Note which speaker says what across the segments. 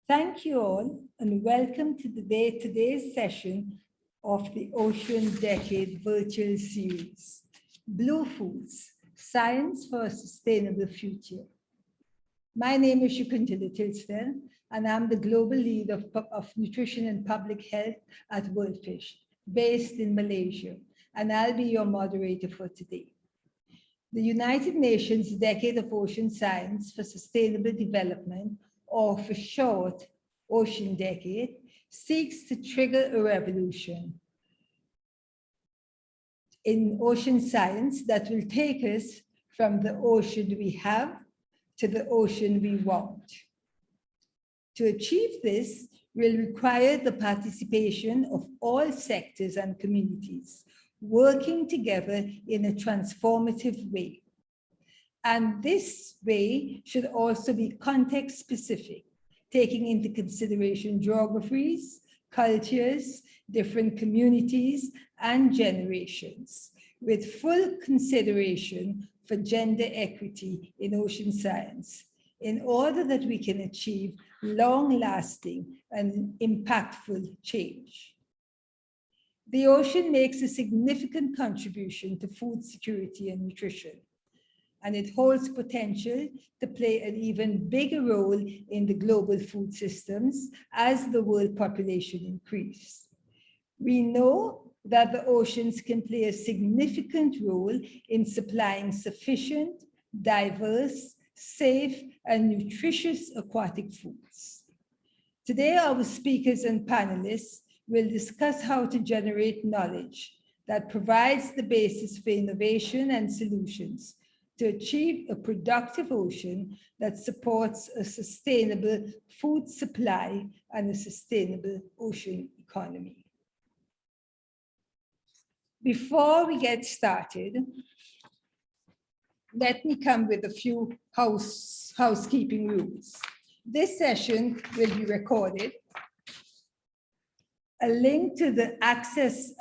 Speaker 1: Thank you all and welcome to today's session of the Ocean Decade Virtual Series, Blue Foods, Science for a Sustainable Future. My name is Shukuntala, and I'm the Global Lead of Nutrition and Public Health at WorldFish, based in Malaysia, and I'll be your moderator for today. The United Nations Decade of Ocean Science for Sustainable Development, or for short, Ocean Decade, seeks to trigger a revolution in ocean science that will take us from the ocean we have to the ocean we want. To achieve this will require the participation of all sectors and communities, working together in a transformative way. And this way should also be context-specific, taking into consideration geographies, cultures, different communities, and generations, with full consideration for gender equity in ocean science, in order that we can achieve long-lasting and impactful change. The ocean makes a significant contribution to food security and nutrition, and it holds potential to play an even bigger role in the global food systems as the world population increases. We know that the oceans can play a significant role in supplying sufficient, diverse, safe, and nutritious aquatic foods. Today, our speakers and panelists will discuss how to generate knowledge that provides the basis for innovation and solutions to achieve a productive ocean that supports a sustainable food supply and a sustainable ocean economy. Before we get started, let me come with a few housekeeping rules. This session will be recorded. A link to access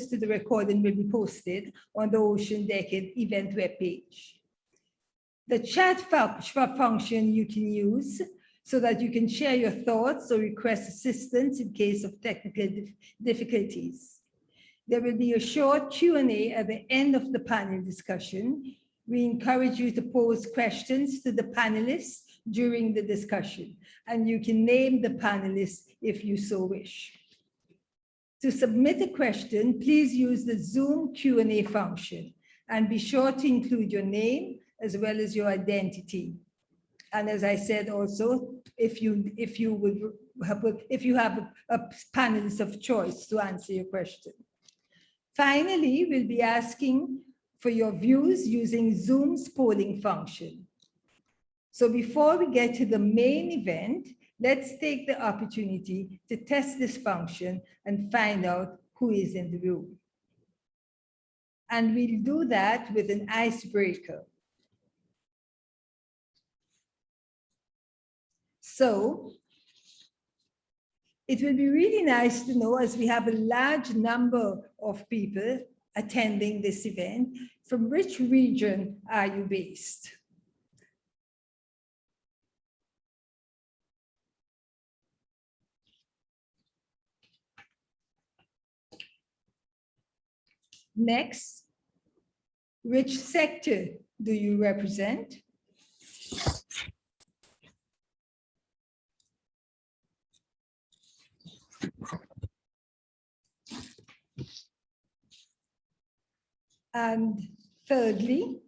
Speaker 1: to the recording will be posted on the Ocean Decade event webpage. The chat function you can use so that you can share your thoughts or request assistance in case of technical difficulties. There will be a short Q&A at the end of the panel discussion. We encourage you to pose questions to the panelists during the discussion, and you can name the panelists if you so wish. To submit a question, please use the Zoom Q&A function, and be sure to include your name as well as your identity. And as I said also, if you have a panelist of choice to answer your question. Finally, we'll be asking for your views using Zoom's polling function. So before we get to the main event, let's take the opportunity to test this function and find out who is in the room. And we'll do that with an icebreaker. So it will be really nice to know, as we have a large number of people attending this event, from which region are you based? Next, which sector do you represent? And thirdly,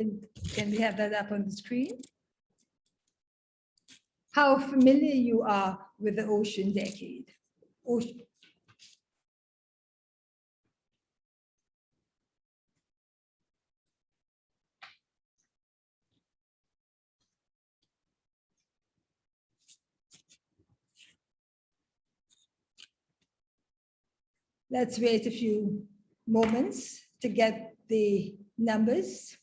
Speaker 1: can we have that up on the screen? How familiar you are with the Ocean Decade. Let's wait a few moments to get the numbers.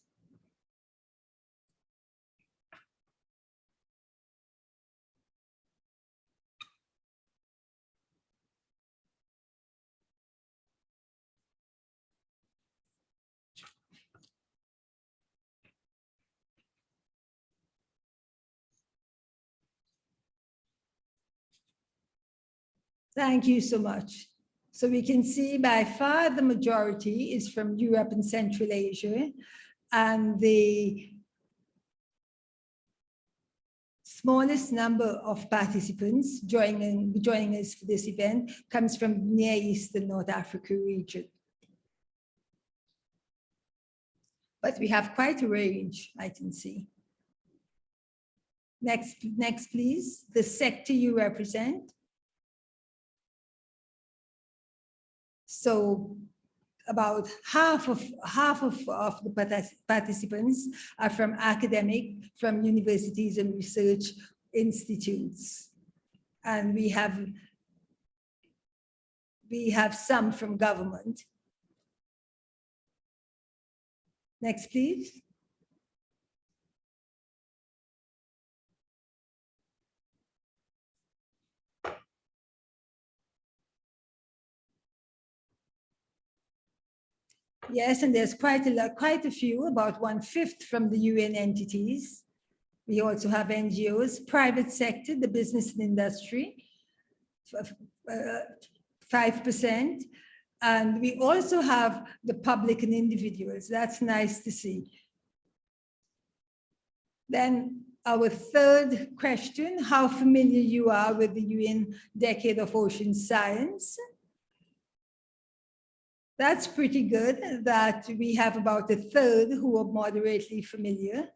Speaker 1: Thank you so much. So we can see by far the majority is from Europe and Central Asia, and the smallest number of participants joining us for this event comes from Near East and North Africa region. But we have quite a range, I can see. Next, please. The sector you represent. So about half of the participants are from academic, from universities and research institutes. And we have some from government. Next, please. Yes, and there's quite a few, about 1/5 from the UN entities. We also have NGOs, private sector, the business and industry, 5%. And we also have the public and individuals. That's nice to see. Then our third question, how familiar you are with the UN Decade of Ocean Science? That's pretty good that we have about 1/3 who are moderately familiar,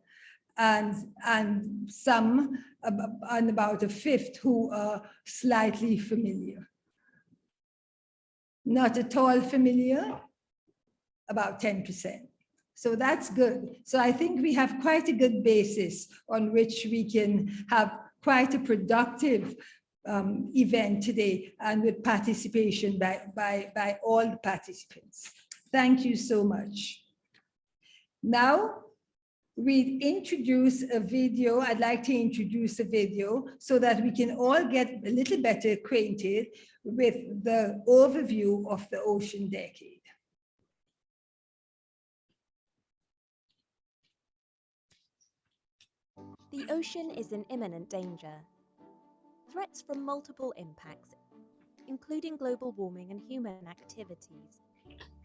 Speaker 1: and about 1/5 who are slightly familiar. Not at all familiar, about 10%. So that's good. So I think we have quite a good basis on which we can have quite a productive event today, and with participation by all the participants. Thank you so much. Now, we introduce a video. I'd like to introduce a video so that we can all get a little better acquainted with the overview of the Ocean Decade.
Speaker 2: The ocean is in imminent danger. Threats from multiple impacts, including global warming and human activities,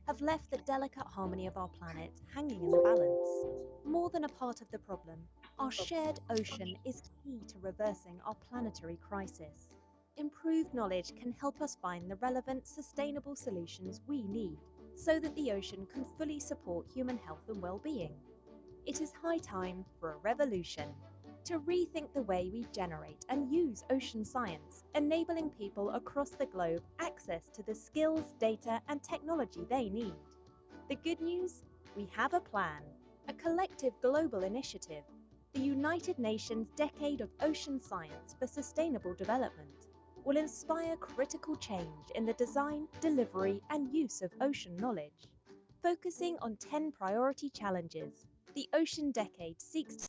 Speaker 2: have left the delicate harmony of our planet hanging in the balance. More than a part of the problem, our shared ocean is key to reversing our planetary crisis. Improved knowledge can help us find the relevant, sustainable solutions we need so that the ocean can fully support human health and well-being. It is high time for a revolution to rethink the way we generate and use ocean science, enabling people across the globe access to the skills, data, and technology they need. The good news? We have a plan, a collective global initiative, the United Nations Decade of Ocean Science for Sustainable Development, will inspire critical change in the design, delivery, and use of ocean knowledge. Focusing on 10 priority challenges, the Ocean Decade seeks to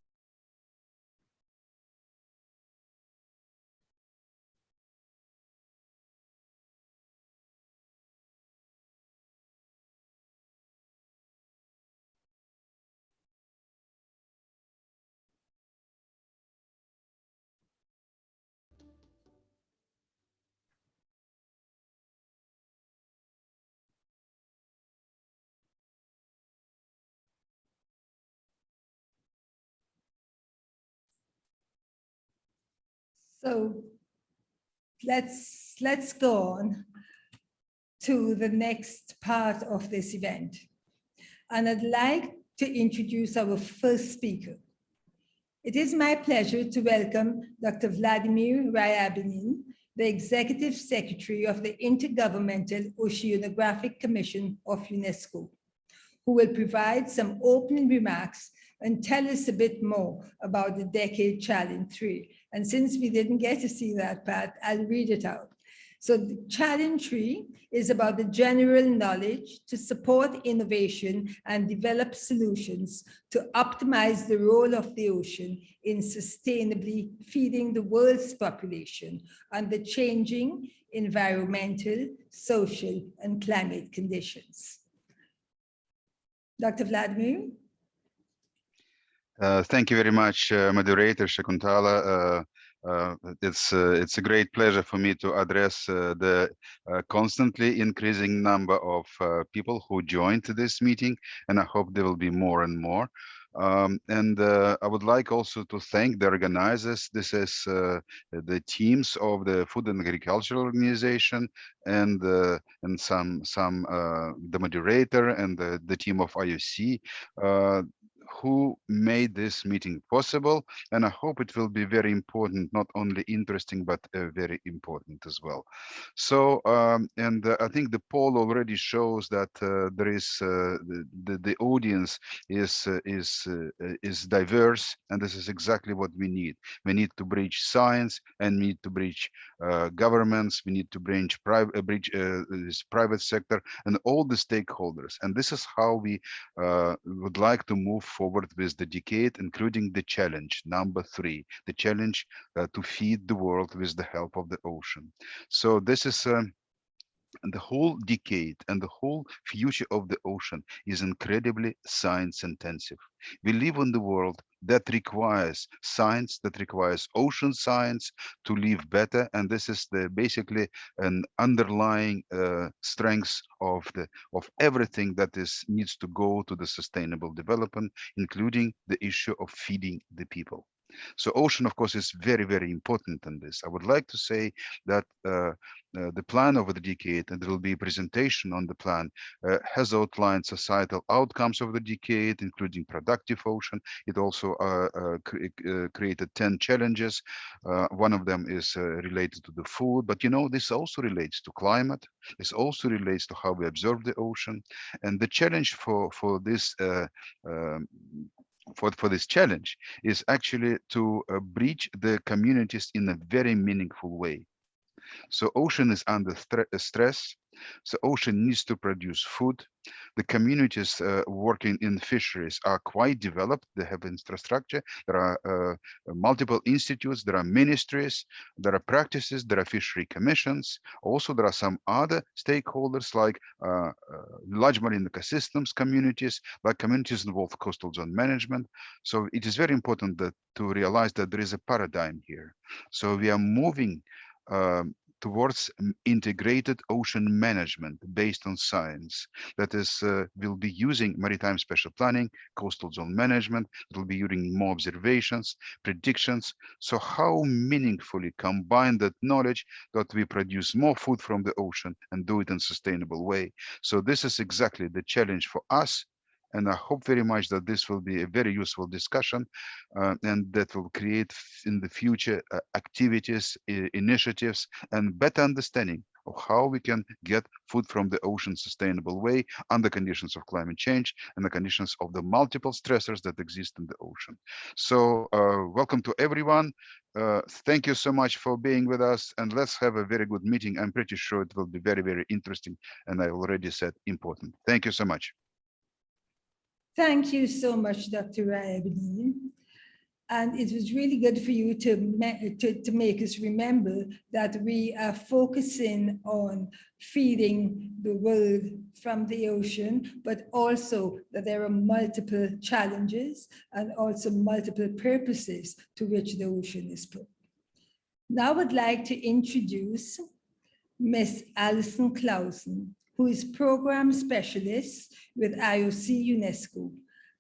Speaker 1: So let's go on to the next part of this event. And I'd like to introduce our first speaker. It is my pleasure to welcome Dr. Vladimir Abenin, the Executive Secretary of the Intergovernmental Oceanographic Commission of Unesco, who will provide some opening remarks and tell us a bit more about the Decade Challenge 3. And since we didn't get to see that part, I'll read it out. So the Challenge 3 is about the general knowledge to support innovation and develop solutions to optimize the role of the ocean in sustainably feeding the world's population under changing environmental, social, and climate conditions. Dr. Vladimir?
Speaker 3: Thank you very much, moderator Shakuntala. It's a great pleasure for me to address the constantly increasing number of people who joined this meeting, and I hope there will be more and more. I would like also to thank the organizers. This is the teams of the Food and Agricultural Organization and the moderator and the team of IOC who made this meeting possible. And I hope it will be very important, not only interesting, but very important as well. So, I think the poll already shows that there is the audience is diverse, and this is exactly what we need. We need to bridge science and need to bridge governments. We need to bridge this private sector and all the stakeholders. And this is how we would like to move forward with the decade, including the challenge number 3, the challenge to feed the world with the help of the ocean. So this is the whole decade and the whole future of the ocean is incredibly science intensive. We live in the world that requires science, that requires ocean science to live better, and this is basically an underlying strength of everything that needs to go to the sustainable development, including the issue of feeding the people. So ocean, of course, is very, very important in this. I would like to say that the plan over the decade, and there will be a presentation on the plan, has outlined societal outcomes of the decade, including productive ocean. It also created 10 challenges. One of them is related to the food, but this also relates to climate. This also relates to how we observe the ocean. And the challenge for this for this challenge is actually to breach the communities in a very meaningful way. So ocean is under stress. So ocean needs to produce food. The communities working in fisheries are quite developed. They have infrastructure. There are multiple institutes. There are ministries. There are practices. There are fishery commissions. Also, there are some other stakeholders like large marine ecosystems communities, like communities involved coastal zone management. So it is very important to realize that there is a paradigm here. So we are moving towards integrated ocean management based on science. That is, we'll be using maritime special planning, coastal zone management. It will be using more observations, predictions. So how meaningfully combine that knowledge that we produce more food from the ocean and do it in a sustainable way. So this is exactly the challenge for us. And I hope very much that this will be a very useful discussion and that will create in the future activities, initiatives, and better understanding of how we can get food from the ocean sustainable way under conditions of climate change and the conditions of the multiple stressors that exist in the ocean. So welcome to everyone. Thank you so much for being with us, and let's have a very good meeting. I'm pretty sure it will be very, very interesting, and I already said important. Thank you so much.
Speaker 1: Thank you so much, Dr. Abenin. And it was really good for you to make us remember that we are focusing on feeding the world from the ocean, but also that there are multiple challenges and also multiple purposes to which the ocean is put. Now I'd like to introduce Ms. Alison Clausen, who is Program Specialist with IOC UNESCO.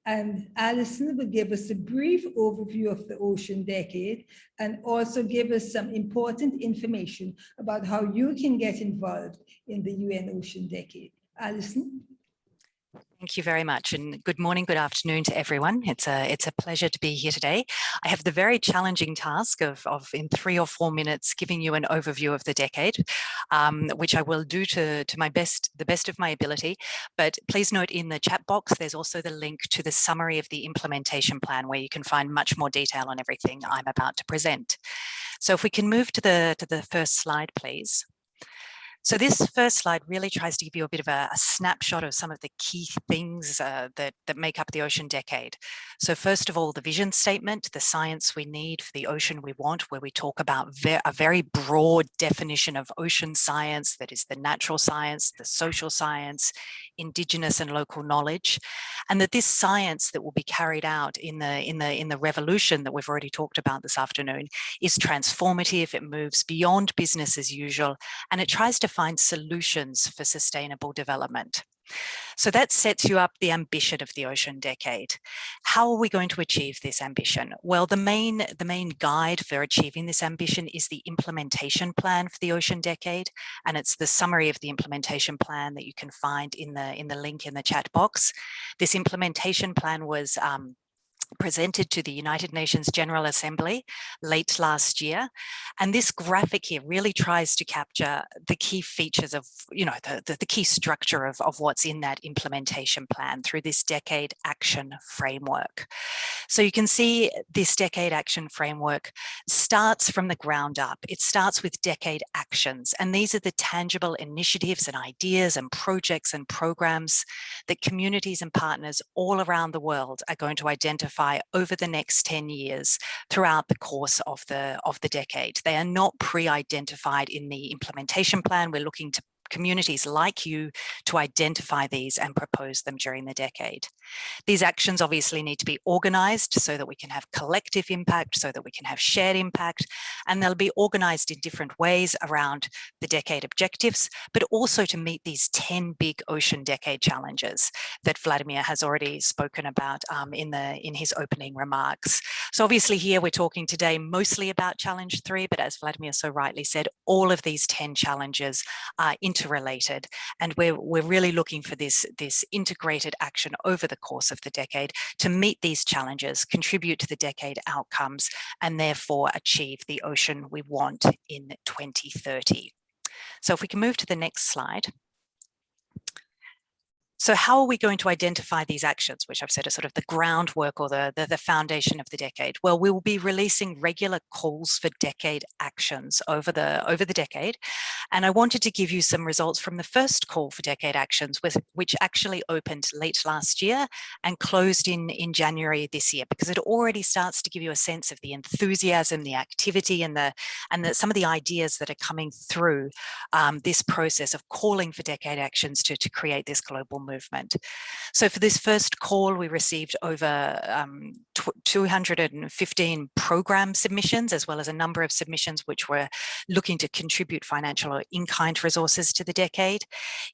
Speaker 1: And Alison will give us a brief overview of the Ocean Decade and also give us some important information about how you can get involved in the UN Ocean Decade. Alison?
Speaker 4: Thank you very much, and good morning, good afternoon to everyone. It's a pleasure to be here today. I have the very challenging task of in 3 or 4 minutes giving you an overview of the decade, which I will do to the best of my ability. But please note in the chat box, there's also the link to the summary of the implementation plan where you can find much more detail on everything I'm about to present. So if we can move to the first slide, please. So this first slide really tries to give you a bit of a snapshot of some of the key things that make up the ocean decade. So first of all, the vision statement, the science we need for the ocean we want, where we talk about a very broad definition of ocean science, that is the natural science, the social science, indigenous and local knowledge, and that this science that will be carried out in the revolution that we've already talked about this afternoon is transformative. It moves beyond business as usual, and it tries to find solutions for sustainable development. So that sets you up the ambition of the ocean decade. How are we going to achieve this ambition? Well, the main guide for achieving this ambition is the implementation plan for the ocean decade, and it's the summary of the implementation plan that you can find in the link in the chat box. This implementation plan was presented to the United Nations General Assembly late last year. And this graphic here really tries to capture the key features of, the key structure of what's in that implementation plan through this decade action framework. So you can see this decade action framework starts from the ground up. It starts with decade actions, and these are the tangible initiatives and ideas and projects and programs that communities and partners all around the world are going to identify over the next 10 years throughout the course of the decade. They are not pre-identified in the implementation plan. We're looking to communities like you to identify these and propose them during the decade. These actions obviously need to be organized so that we can have collective impact, so that we can have shared impact, and they'll be organized in different ways around the decade objectives, but also to meet these 10 big ocean decade challenges that Vladimir has already spoken about in his opening remarks. So obviously here we're talking today mostly about challenge 3, but as Vladimir so rightly said, all of these 10 challenges are interrelated, and we're really looking for this integrated action over the course of the decade to meet these challenges, contribute to the decade outcomes, and therefore achieve the ocean we want in 2030. So if we can move to the next slide. So how are we going to identify these actions, which I've said are sort of the groundwork or the foundation of the decade? Well, we will be releasing regular calls for decade actions over the decade. And I wanted to give you some results from the first call for decade actions, which actually opened late last year and closed in January this year, because it already starts to give you a sense of the enthusiasm, the activity, and some of the ideas that are coming through this process of calling for decade actions to create this global movement. So for this first call, we received over 215 program submissions, as well as a number of submissions which were looking to contribute financial or in-kind resources to the decade.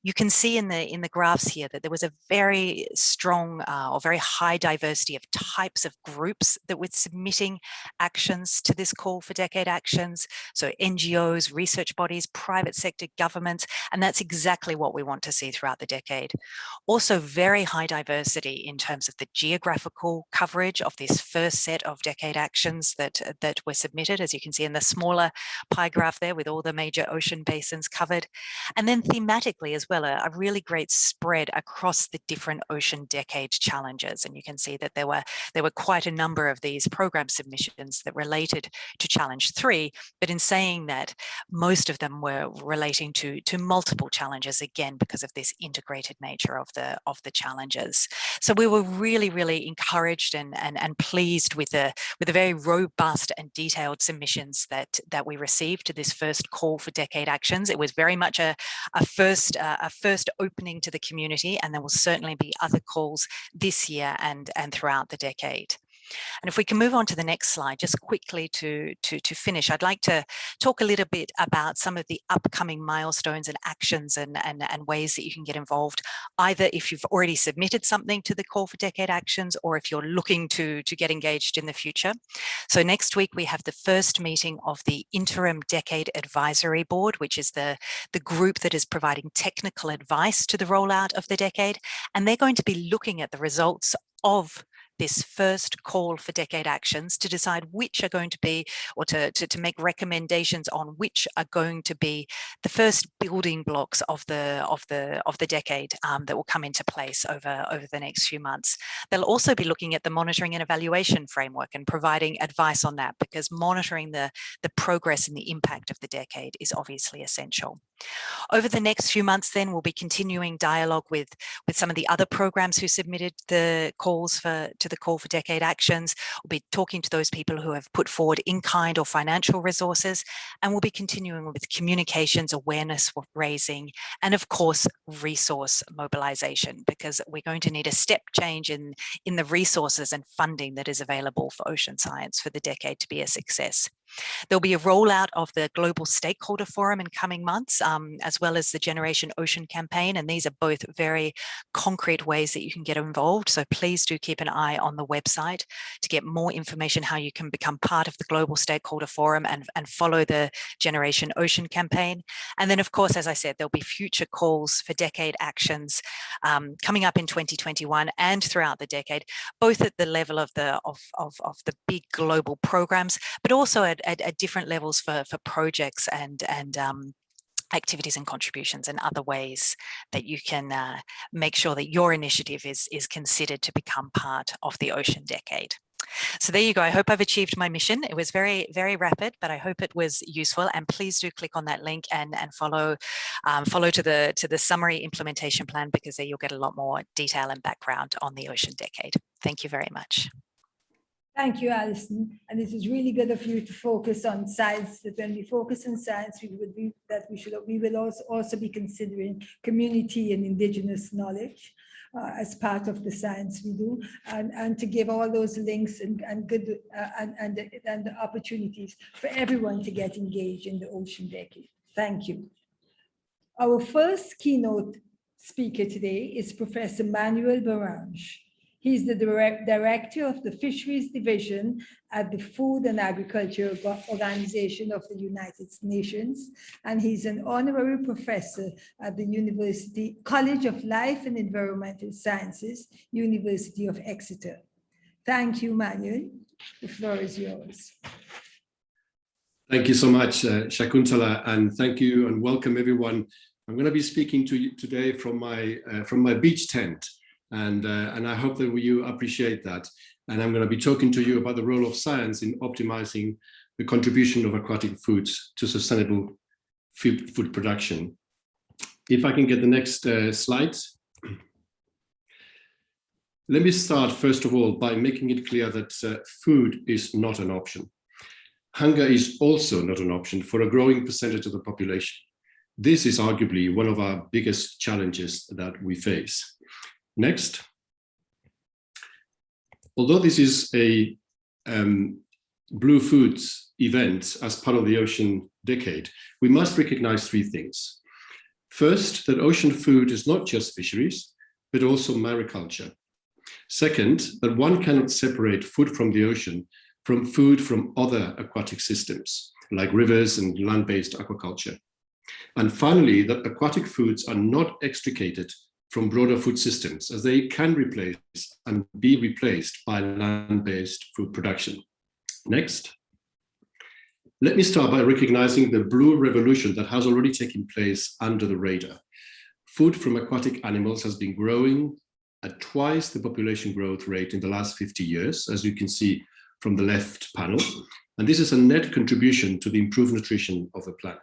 Speaker 4: You can see in the graphs here that there was a very strong or very high diversity of types of groups that were submitting actions to this call for decade actions. So NGOs, research bodies, private sector, governments, and that's exactly what we want to see throughout the decade. Also very high diversity in terms of the geographical coverage of this first set of decade actions that were submitted, as you can see in the smaller pie graph there with all the major ocean basins covered. And then thematically as well, a really great spread across the different ocean decade challenges. And you can see that there were quite a number of these program submissions that related to challenge 3, but in saying that, most of them were relating to multiple challenges, again, because of this integrated nature of the challenges. So we were really, really encouraged and pleased with the very robust and detailed submissions that we received to this first call for decade actions. It was very much a first opening to the community, and there will certainly be other calls this year and throughout the decade. And if we can move on to the next slide, just quickly to finish, I'd like to talk a little bit about some of the upcoming milestones and actions and ways that you can get involved, either if you've already submitted something to the call for decade actions or if you're looking to get engaged in the future. So next week, we have the first meeting of the Interim Decade Advisory Board, which is the group that is providing technical advice to the rollout of the decade. And they're going to be looking at the results of this first call for decade actions to decide which are going to be, or to make recommendations on which are going to be the first building blocks of the decade that will come into place over the next few months. They'll also be looking at the monitoring and evaluation framework and providing advice on that, because monitoring the progress and the impact of the decade is obviously essential. Over the next few months, then, we'll be continuing dialogue with some of the other programs who submitted the calls to the call for decade actions. We'll be talking to those people who have put forward in-kind or financial resources, and we'll be continuing with communications, awareness raising, and of course, resource mobilization, because we're going to need a step change in the resources and funding that is available for ocean science for the decade to be a success. There'll be a rollout of the Global Stakeholder Forum in coming months, as well as the Generation Ocean campaign. And these are both very concrete ways that you can get involved. So please do keep an eye on the website to get more information how you can become part of the Global Stakeholder Forum and follow the Generation Ocean campaign. And then, of course, as I said, there'll be future calls for decade actions coming up in 2021 and throughout the decade, both at the level of the big global programs, but also at different levels for projects and activities and contributions and other ways that you can make sure that your initiative is considered to become part of the Ocean Decade. So there you go. I hope I've achieved my mission. It was very, very rapid, but I hope it was useful. And please do click on that link and follow to the summary implementation plan, because there you'll get a lot more detail and background on the Ocean Decade. Thank you very much.
Speaker 1: Thank you, Alison. And it is really good of you to focus on science. That when we focus on science, we will also be considering community and indigenous knowledge as part of the science we do, and to give all those links and the opportunities for everyone to get engaged in the Ocean Decade. Thank you. Our first keynote speaker today is Professor Manuel Barranch. He's the director of the Fisheries Division at the Food and Agriculture Organization of the United Nations, and he's an honorary professor at the College of Life and Environmental Sciences, University of Exeter. Thank you, Manuel. The floor is yours.
Speaker 5: Thank you so much, Shakuntala, and thank you and welcome everyone. I'm going to be speaking to you today from my beach tent. And I hope that you appreciate that. And I'm going to be talking to you about the role of science in optimizing the contribution of aquatic foods to sustainable food production. If I can get the next slide. Let me start, first of all, by making it clear that food is not an option. Hunger is also not an option for a growing percentage of the population. This is arguably one of our biggest challenges that we face. Next. Although this is a Blue Foods event as part of the Ocean Decade, we must recognize three things. First, that ocean food is not just fisheries, but also mariculture. Second, that one cannot separate food from the ocean from food from other aquatic systems, like rivers and land-based aquaculture. And finally, that aquatic foods are not extricated from broader food systems, as they can replace and be replaced by land-based food production. Next. Let me start by recognizing the blue revolution that has already taken place under the radar. Food from aquatic animals has been growing at twice the population growth rate in the last 50 years, as you can see from the left panel. And this is a net contribution to the improved nutrition of the planet.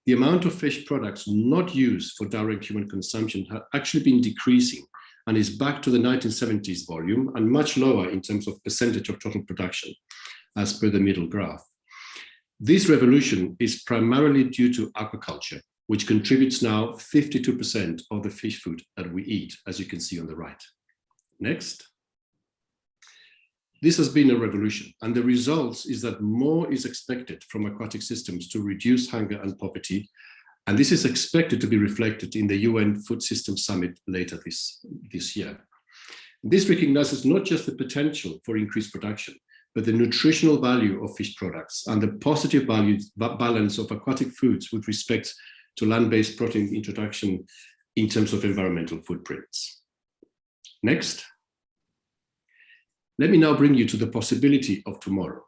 Speaker 5: The amount of fish products not used for direct human consumption has actually been decreasing and is back to the 1970s volume and much lower in terms of percentage of total production, as per the middle graph. This revolution is primarily due to aquaculture, which contributes now 52% of the fish food that we eat, as you can see on the right. Next. This has been a revolution, and the result is that more is expected from aquatic systems to reduce hunger and poverty, and this is expected to be reflected in the UN Food Systems Summit later this year. This recognizes not just the potential for increased production, but the nutritional value of fish products and the positive balance of aquatic foods with respect to land-based protein introduction in terms of environmental footprints. Next. Let me now bring you to the possibility of tomorrow.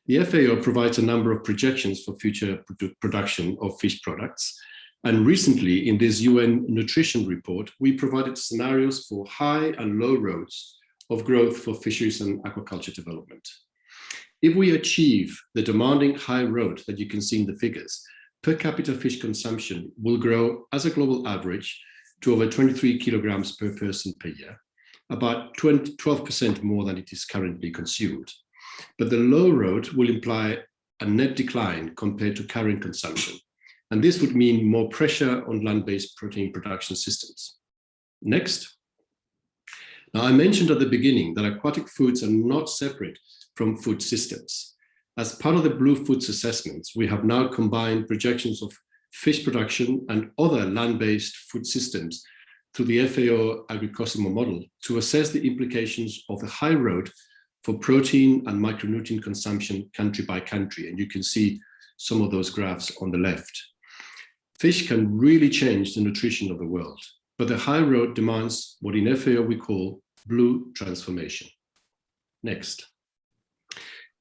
Speaker 5: The FAO provides a number of projections for future production of fish products. And recently, in this UN nutrition report, we provided scenarios for high and low roads of growth for fisheries and aquaculture development. If we achieve the demanding high road that you can see in the figures, per capita fish consumption will grow as a global average to over 23 kilograms per person per year, about 12% more than it is currently consumed. But the low road will imply a net decline compared to current consumption. And this would mean more pressure on land-based protein production systems. Next. Now, I mentioned at the beginning that aquatic foods are not separate from food systems. As part of the Blue Foods assessments, we have now combined projections of fish production and other land-based food systems through the FAO Agricosimo model to assess the implications of the high road for protein and micronutrient consumption country by country. And you can see some of those graphs on the left. Fish can really change the nutrition of the world, but the high road demands what in FAO we call blue transformation. Next.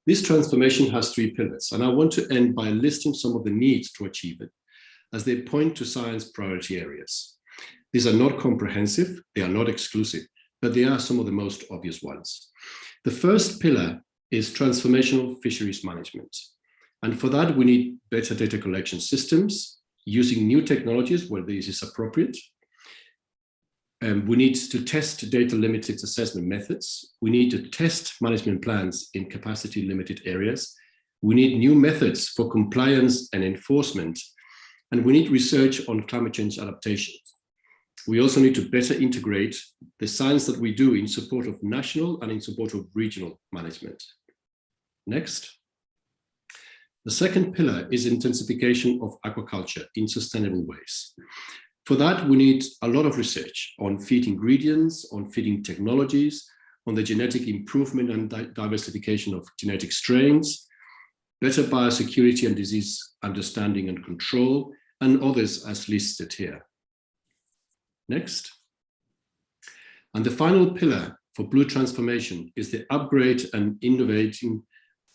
Speaker 5: This transformation has 3 pillars, and I want to end by listing some of the needs to achieve it as they point to science priority areas. These are not comprehensive, they are not exclusive, but they are some of the most obvious ones. The first pillar is transformational fisheries management. And for that, we need better data collection systems, using new technologies where this is appropriate. We need to test data limited assessment methods. We need to test management plans in capacity limited areas. We need new methods for compliance and enforcement. And we need research on climate change adaptation. We also need to better integrate the science that we do in support of national and in support of regional management. Next. The second pillar is intensification of aquaculture in sustainable ways. For that, we need a lot of research on feed ingredients, on feeding technologies, on the genetic improvement and diversification of genetic strains, better biosecurity and disease understanding and control, and others as listed here. Next. And the final pillar for blue transformation is the upgrade and innovating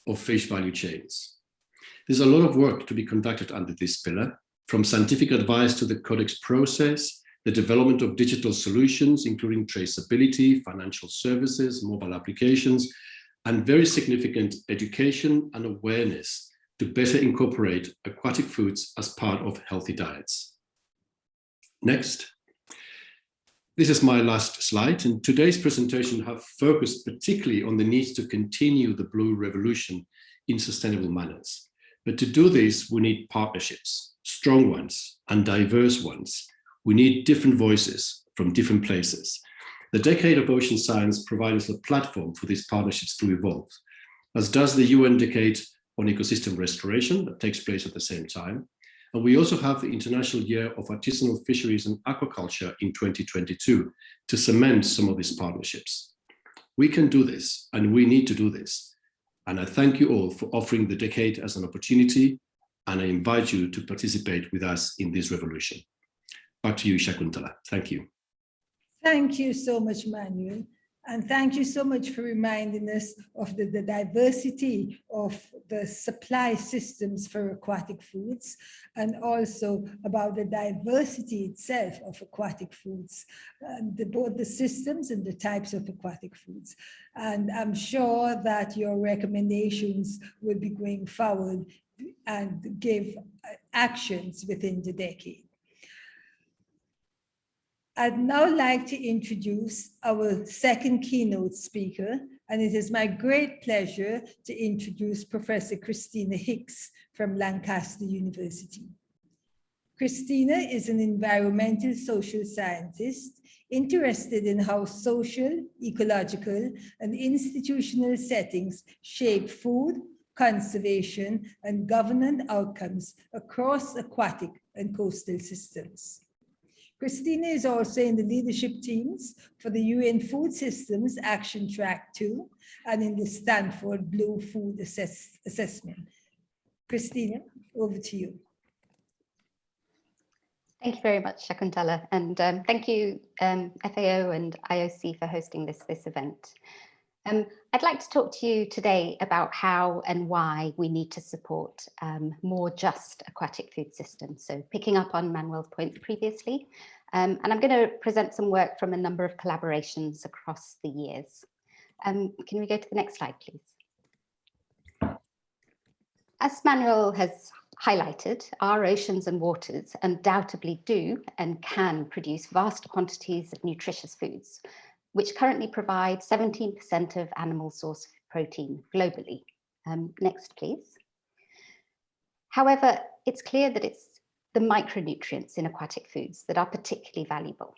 Speaker 5: of fish value chains. There's a lot of work to be conducted under this pillar, from scientific advice to the codex process, the development of digital solutions, including traceability, financial services, mobile applications, and very significant education and awareness to better incorporate aquatic foods as part of healthy diets. Next. This is my last slide, and today's presentation have focused particularly on the needs to continue the blue revolution in sustainable manners. But to do this, we need partnerships, strong ones and diverse ones. We need different voices from different places. The Decade of Ocean Science provides a platform for these partnerships to evolve, as does the UN Decade on Ecosystem Restoration that takes place at the same time. And we also have the International Year of Artisanal Fisheries and Aquaculture in 2022 to cement some of these partnerships. We can do this, and we need to do this. And I thank you all for offering the decade as an opportunity, and I invite you to participate with us in this revolution. Back to you, Shakuntala. Thank you.
Speaker 1: Thank you so much, Manuel. And thank you so much for reminding us of the diversity of the supply systems for aquatic foods, and also about the diversity itself of aquatic foods, both the systems and the types of aquatic foods. And I'm sure that your recommendations will be going forward and give actions within the decade. I'd now like to introduce our second keynote speaker, and it is my great pleasure to introduce Professor Christina Hicks from Lancaster University. Christina is an environmental social scientist interested in how social, ecological, and institutional settings shape food, conservation, and governance outcomes across aquatic and coastal systems. Christina is also in the leadership teams for the UN Food Systems Action Track 2 and in the Stanford Blue Food Assessment. Christina, over to you.
Speaker 6: Thank you very much, Shakuntala, and thank you FAO and IOC for hosting this event. I'd like to talk to you today about how and why we need to support more just aquatic food systems. So picking up on Manuel's point previously, and I'm going to present some work from a number of collaborations across the years. Can we go to the next slide, please? As Manuel has highlighted, our oceans and waters undoubtedly do and can produce vast quantities of nutritious foods, which currently provide 17% of animal source protein globally. Next, please. However, it's clear that it's the micronutrients in aquatic foods that are particularly valuable.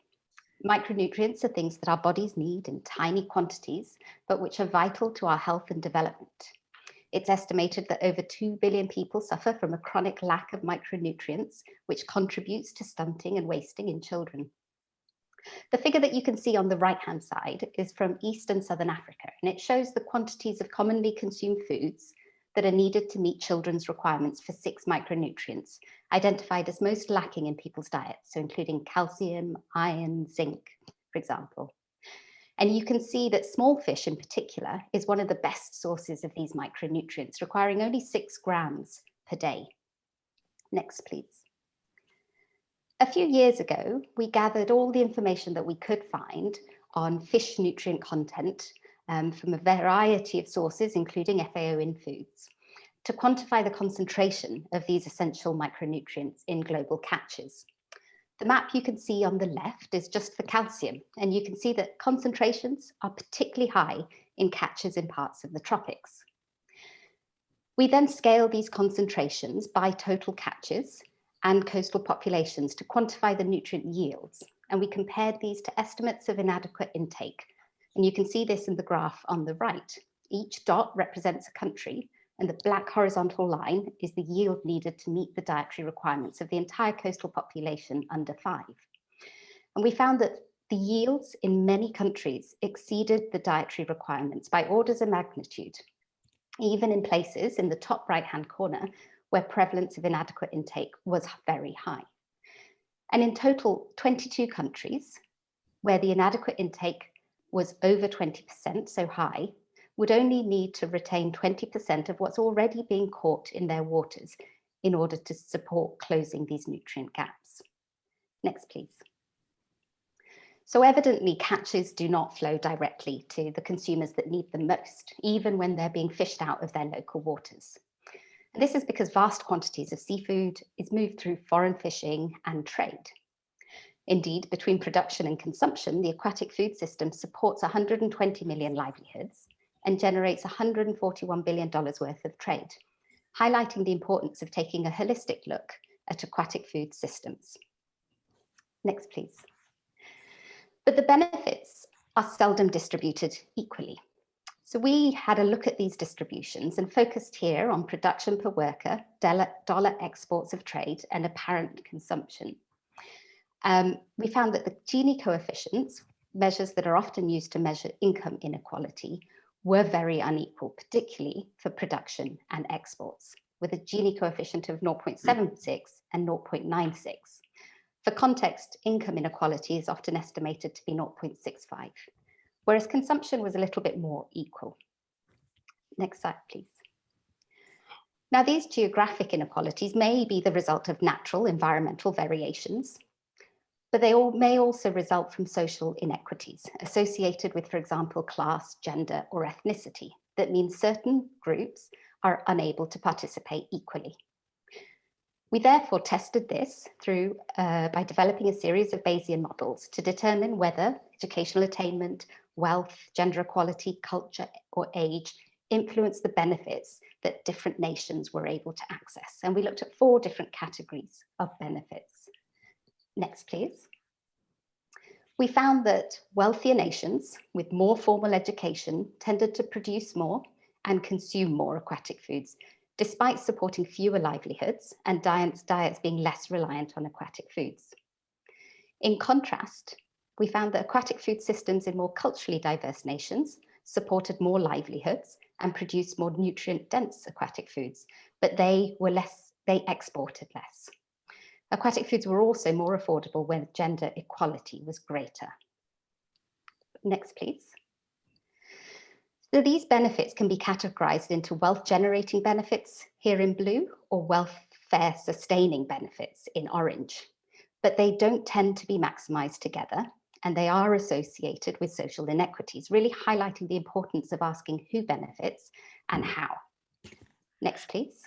Speaker 6: Micronutrients are things that our bodies need in tiny quantities, but which are vital to our health and development. It's estimated that over 2 billion people suffer from a chronic lack of micronutrients, which contributes to stunting and wasting in children. The figure that you can see on the right-hand side is from East and Southern Africa, and it shows the quantities of commonly consumed foods that are needed to meet children's requirements for 6 micronutrients, identified as most lacking in people's diets, so including calcium, iron, zinc, for example. And you can see that small fish in particular is one of the best sources of these micronutrients, requiring only 6 grams per day. Next, please. A few years ago, we gathered all the information that we could find on fish nutrient content from a variety of sources, including FAO in foods, to quantify the concentration of these essential micronutrients in global catches. The map you can see on the left is just for calcium, and you can see that concentrations are particularly high in catches in parts of the tropics. We then scale these concentrations by total catches and coastal populations to quantify the nutrient yields, and we compared these to estimates of inadequate intake. And you can see this in the graph on the right. Each dot represents a country, and the black horizontal line is the yield needed to meet the dietary requirements of the entire coastal population under 5. And we found that the yields in many countries exceeded the dietary requirements by orders of magnitude, even in places in the top right-hand corner where prevalence of inadequate intake was very high. And in total, 22 countries where the inadequate intake was over 20%, so high, would only need to retain 20% of what's already being caught in their waters in order to support closing these nutrient gaps. Next, please. So evidently, catches do not flow directly to the consumers that need them most, even when they're being fished out of their local waters. And this is because vast quantities of seafood is moved through foreign fishing and trade. Indeed, between production and consumption, the aquatic food system supports 120 million livelihoods and generates $141 billion worth of trade, highlighting the importance of taking a holistic look at aquatic food systems. Next, please. But the benefits are seldom distributed equally. So we had a look at these distributions and focused here on production per worker, dollar exports of trade, and apparent consumption. We found that the Gini coefficients, measures that are often used to measure income inequality, were very unequal, particularly for production and exports, with a Gini coefficient of 0.76 and 0.96. For context, income inequality is often estimated to be 0.65, whereas consumption was a little bit more equal. Next slide, please. Now, these geographic inequalities may be the result of natural environmental variations, but they may also result from social inequities associated with, for example, class, gender, or ethnicity. That means certain groups are unable to participate equally. We therefore tested this through by developing a series of Bayesian models to determine whether educational attainment, wealth, gender equality, culture, or age influence the benefits that different nations were able to access. And we looked at 4 different categories of benefits. Next, please. We found that wealthier nations with more formal education tended to produce more and consume more aquatic foods, despite supporting fewer livelihoods and diets being less reliant on aquatic foods. In contrast, we found that aquatic food systems in more culturally diverse nations supported more livelihoods and produced more nutrient-dense aquatic foods, but they exported less. Aquatic foods were also more affordable when gender equality was greater. Next, please. So these benefits can be categorized into wealth-generating benefits here in blue or welfare-sustaining benefits in orange, but they don't tend to be maximized together, and they are associated with social inequities, really highlighting the importance of asking who benefits and how. Next, please.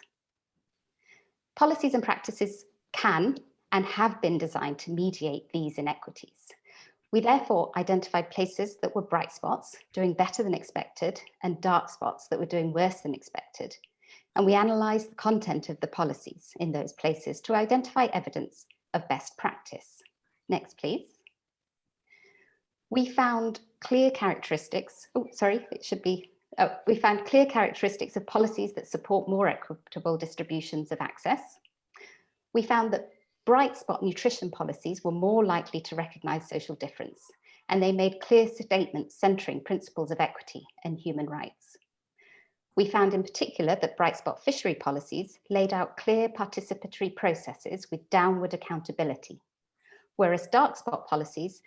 Speaker 6: Policies and practices can and have been designed to mediate these inequities. We therefore identified places that were bright spots, doing better than expected, and dark spots that were doing worse than expected. And we analysed the content of the policies in those places to identify evidence of best practice. Next, please. We found clear characteristics, we found clear characteristics of policies that support more equitable distributions of access. We found that bright spot nutrition policies were more likely to recognise social difference, and they made clear statements centering principles of equity and human rights. We found in particular that bright spot fishery policies laid out clear participatory processes with downward accountability, whereas dark spot policies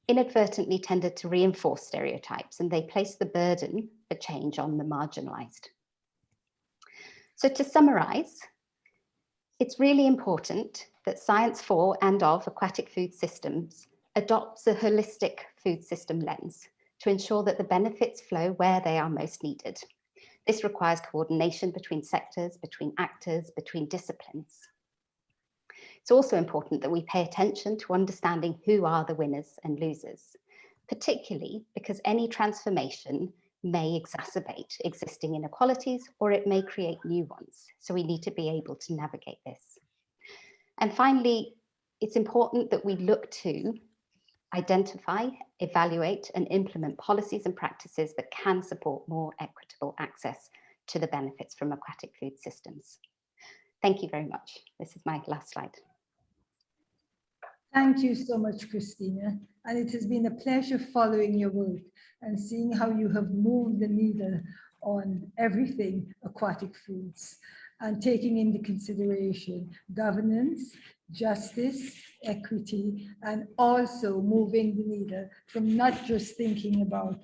Speaker 6: inadvertently tended to reinforce stereotypes, and they placed the burden for change on the marginalised. So to summarise, it's really important that science for and of aquatic food systems adopts a holistic food system lens to ensure that the benefits flow where they are most needed. This requires coordination between sectors, between actors, between disciplines. It's also important that we pay attention to understanding who are the winners and losers, particularly because any transformation may exacerbate existing inequalities or it may create new ones. So we need to be able to navigate this. And finally, it's important that we look to identify, evaluate, and implement policies and practices that can support more equitable access to the benefits from aquatic food systems. Thank you very much. This is my last slide.
Speaker 1: Thank you so much, Christina. And it has been a pleasure following your work and seeing how you have moved the needle on everything aquatic foods and taking into consideration governance, justice, equity, and also moving the needle from not just thinking about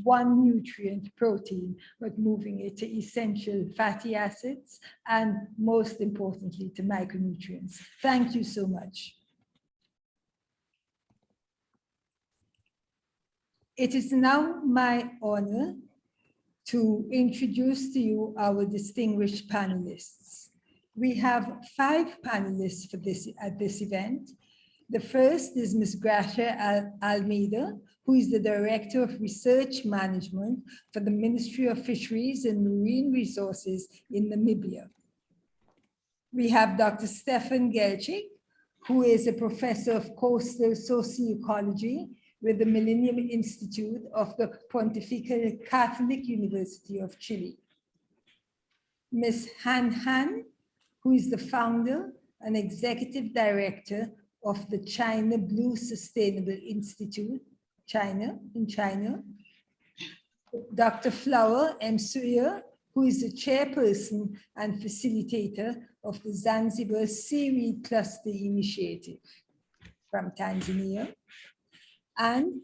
Speaker 1: one nutrient, protein, but moving it to essential fatty acids and most importantly to micronutrients. Thank you so much. It is now my honor to introduce to you our distinguished panelists. We have 5 panelists for at this event. The first is Ms. Gracia Almeida, who is the Director of Research Management for the Ministry of Fisheries and Marine Resources in Namibia. We have Dr. Stefan Geltrich, who is a Professor of Coastal Socioecology with the Millennium Institute of the Pontifical Catholic University of Chile. Ms. Han Han, who is the founder and executive director of the China Blue Sustainable Institute, in China. Dr. Flower M. Suya, who is the chairperson and facilitator of the Zanzibar Seaweed Cluster Initiative from Tanzania. And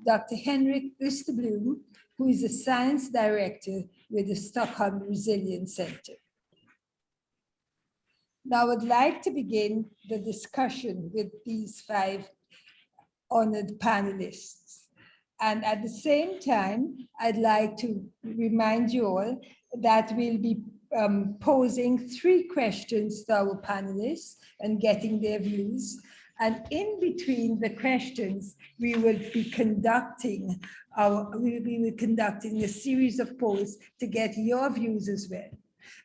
Speaker 1: Dr. Henrik Ustabloon, who is a science director with the Stockholm Resilience Center. Now I would like to begin the discussion with these 5 honored panelists. And at the same time, I'd like to remind you all that we'll be posing 3 questions to our panelists and getting their views. And in between the questions, we will be conducting a series of polls to get your views as well.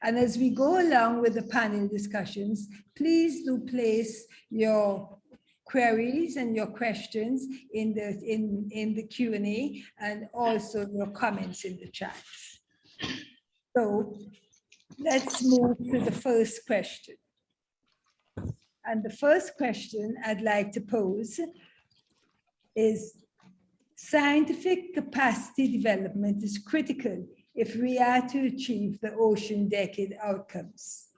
Speaker 1: And as we go along with the panel discussions, please do place your queries and your questions in the Q&A and also your comments in the chats. So let's move to the first question. And the first question I'd like to pose is, scientific capacity development is critical if we are to achieve the Ocean Decade outcomes.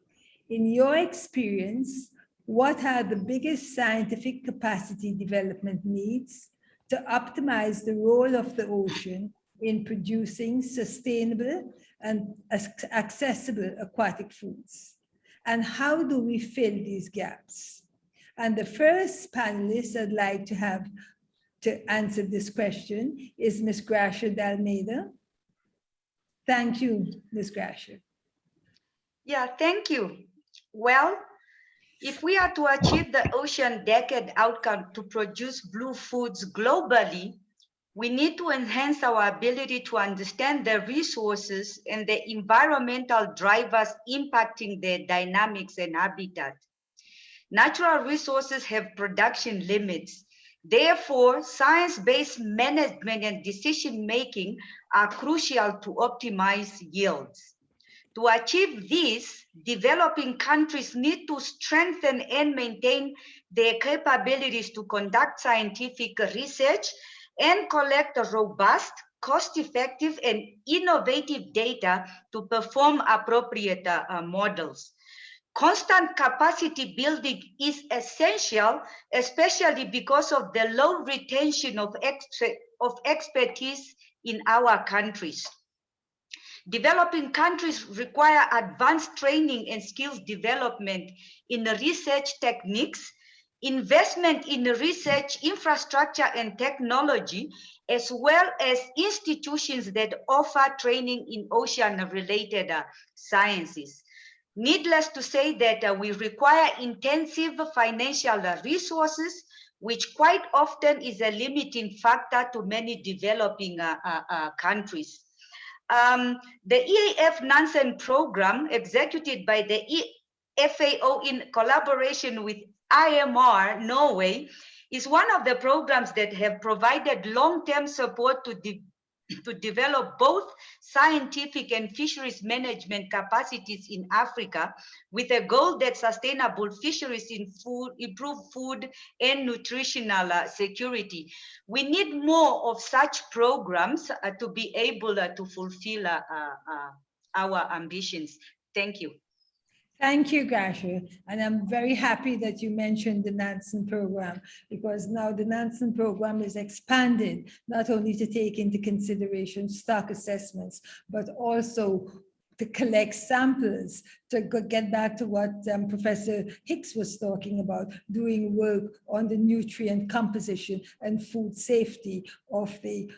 Speaker 1: In your experience, what are the biggest scientific capacity development needs to optimize the role of the ocean in producing sustainable and accessible aquatic foods? And how do we fill these gaps? And the first panelist I'd like to have to answer this question is Ms. Gracia Dalmeda. Thank you, Ms. Gracia.
Speaker 7: Yeah, thank you. Well, if we are to achieve the Ocean Decade outcome to produce blue foods globally, we need to enhance our ability to understand the resources and the environmental drivers impacting their dynamics and habitat. Natural resources have production limits. Therefore, science-based management and decision-making are crucial to optimize yields. To achieve this, developing countries need to strengthen and maintain their capabilities to conduct scientific research and collect robust, cost-effective, and innovative data to perform appropriate models. Constant capacity building is essential, especially because of the low retention of expertise in our countries. Developing countries require advanced training and skills development in research techniques, investment in research infrastructure and technology, as well as institutions that offer training in ocean-related sciences. Needless to say that we require intensive financial resources, which quite often is a limiting factor to many developing countries. The EAF Nansen program, executed by the FAO in collaboration with IMR Norway, is one of the programs that have provided long-term support to develop both scientific and fisheries management capacities in Africa, with a goal that sustainable fisheries improve food and nutritional security. We need more of such programs to be able to fulfill our ambitions. Thank you.
Speaker 1: Thank you, Gracia. And I'm very happy that you mentioned the Nansen program, because now the Nansen program is expanded, not only to take into consideration stock assessments, but also to collect samples, to get back to what Professor Hicks was talking about, doing work on the nutrient composition and food safety of the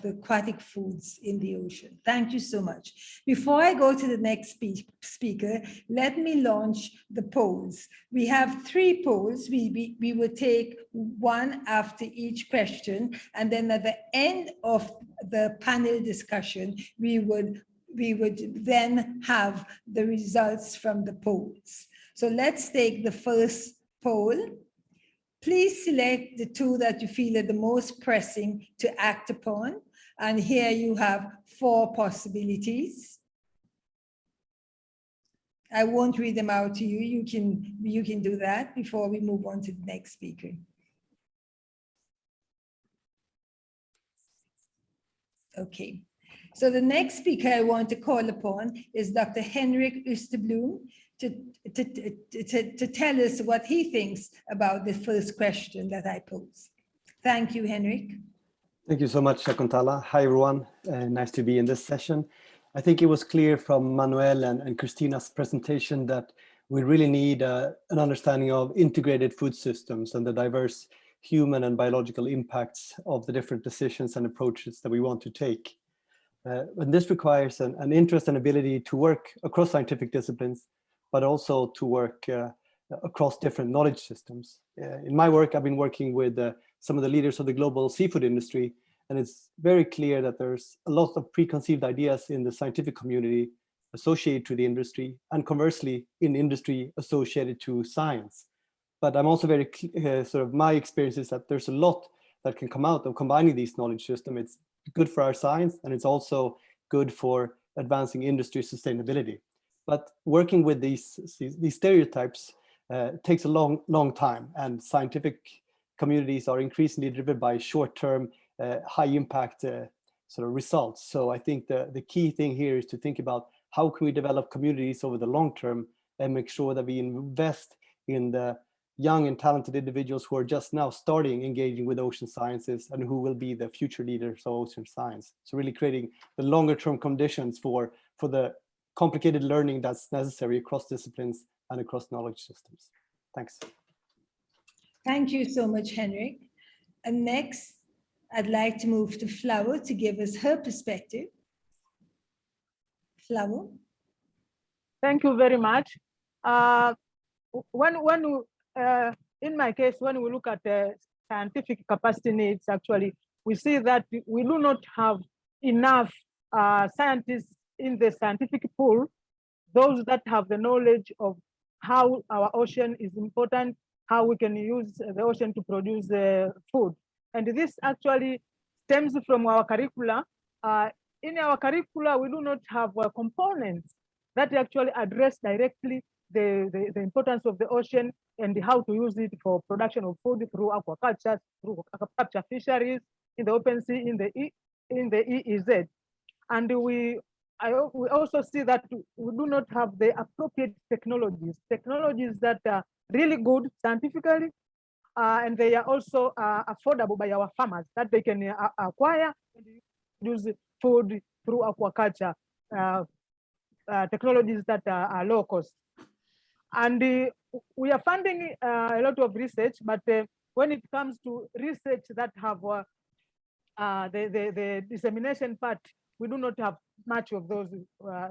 Speaker 1: aquatic foods in the ocean. Thank you so much. Before I go to the next speaker, let me launch the polls. We have 3 polls. We will take one after each question, and then at the end of the panel discussion, we would then have the results from the polls. So let's take the first poll. Please select the 2 that you feel are the most pressing to act upon. And here you have 4 possibilities. I won't read them out to you. You can do that before we move on to the next speaker. Okay. So the next speaker I want to call upon is Dr. Henrik Ustabloon to tell us what he thinks about the first question that I posed. Thank you, Henrik.
Speaker 8: Thank you so much, Shakuntala. Hi, everyone. Nice to be in this session. I think it was clear from Manuel and Christina's presentation that we really need an understanding of integrated food systems and the diverse human and biological impacts of the different decisions and approaches that we want to take. And this requires an interest and ability to work across scientific disciplines, but also to work across different knowledge systems. In my work, I've been working with some of the leaders of the global seafood industry, and it's very clear that there's a lot of preconceived ideas in the scientific community associated to the industry, and conversely in industry associated to science. But I'm also very my experience is that there's a lot that can come out of combining these knowledge systems. It's good for our science, and it's also good for advancing industry sustainability. But working with these stereotypes takes a long time, and scientific communities are increasingly driven by short-term, high-impact results. So I think the key thing here is to think about how can we develop communities over the long term and make sure that we invest in the young and talented individuals who are just now starting engaging with ocean sciences and who will be the future leaders of ocean science. So really creating the longer term conditions for the complicated learning that's necessary across disciplines and across knowledge systems. Thanks.
Speaker 1: Thank you so much, Henrik. And next, I'd like to move to Flower to give us her perspective. Flower.
Speaker 9: Thank you very much. In my case, when we look at the scientific capacity needs, actually, we see that we do not have enough scientists in the scientific pool, those that have the knowledge of how our ocean is important, how we can use the ocean to produce food. And this actually stems from our curricula. In our curricula, we do not have components that actually address directly the importance of the ocean and how to use it for production of food through aquaculture, through capture fisheries, in the open sea, in the EEZ. And we also see that we do not have the appropriate technologies that are really good scientifically, and they are also affordable by our farmers, that they can acquire and use food through aquaculture, technologies that are low cost. And we are funding a lot of research, but when it comes to research that have the dissemination part, we do not have much of those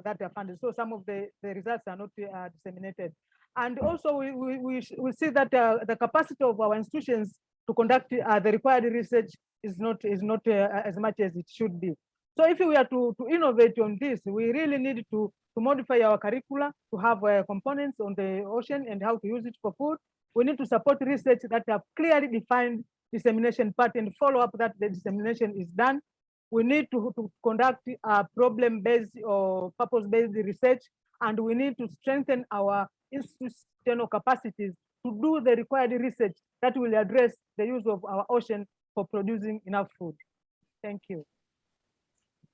Speaker 9: that are funded. So some of the results are not disseminated. And also we see that the capacity of our institutions to conduct the required research is not as much as it should be. So if we are to innovate on this, we really need to modify our curricula to have components on the ocean and how to use it for food. We need to support research that have clearly defined dissemination part and follow up that the dissemination is done. We need to conduct problem-based or purpose-based research, and we need to strengthen our institutional capacities to do the required research that will address the use of our ocean for producing enough food. Thank you.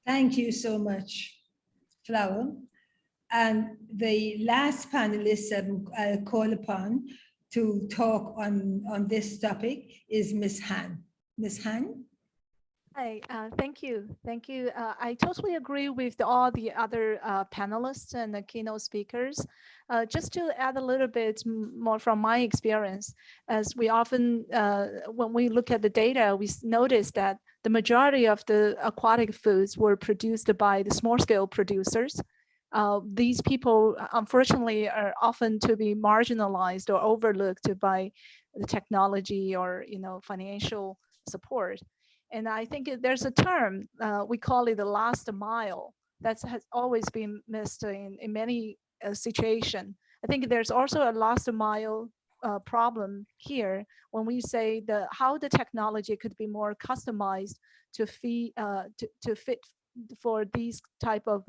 Speaker 1: Thank you so much, Flower. And the last panelist I'll call upon to talk on this topic is Ms. Han. Ms. Han?
Speaker 10: Hi, thank you. Thank you. I totally agree with all the other panelists and the keynote speakers. Just to add a little bit more from my experience, as we often, when we look at the data, we notice that the majority of the aquatic foods were produced by the small scale producers. These people, unfortunately, are often to be marginalized or overlooked by the technology or financial support. And I think there's a term, we call it the last mile, that has always been missed in many situations. I think there's also a last mile problem here when we say how the technology could be more customized to fit for these type of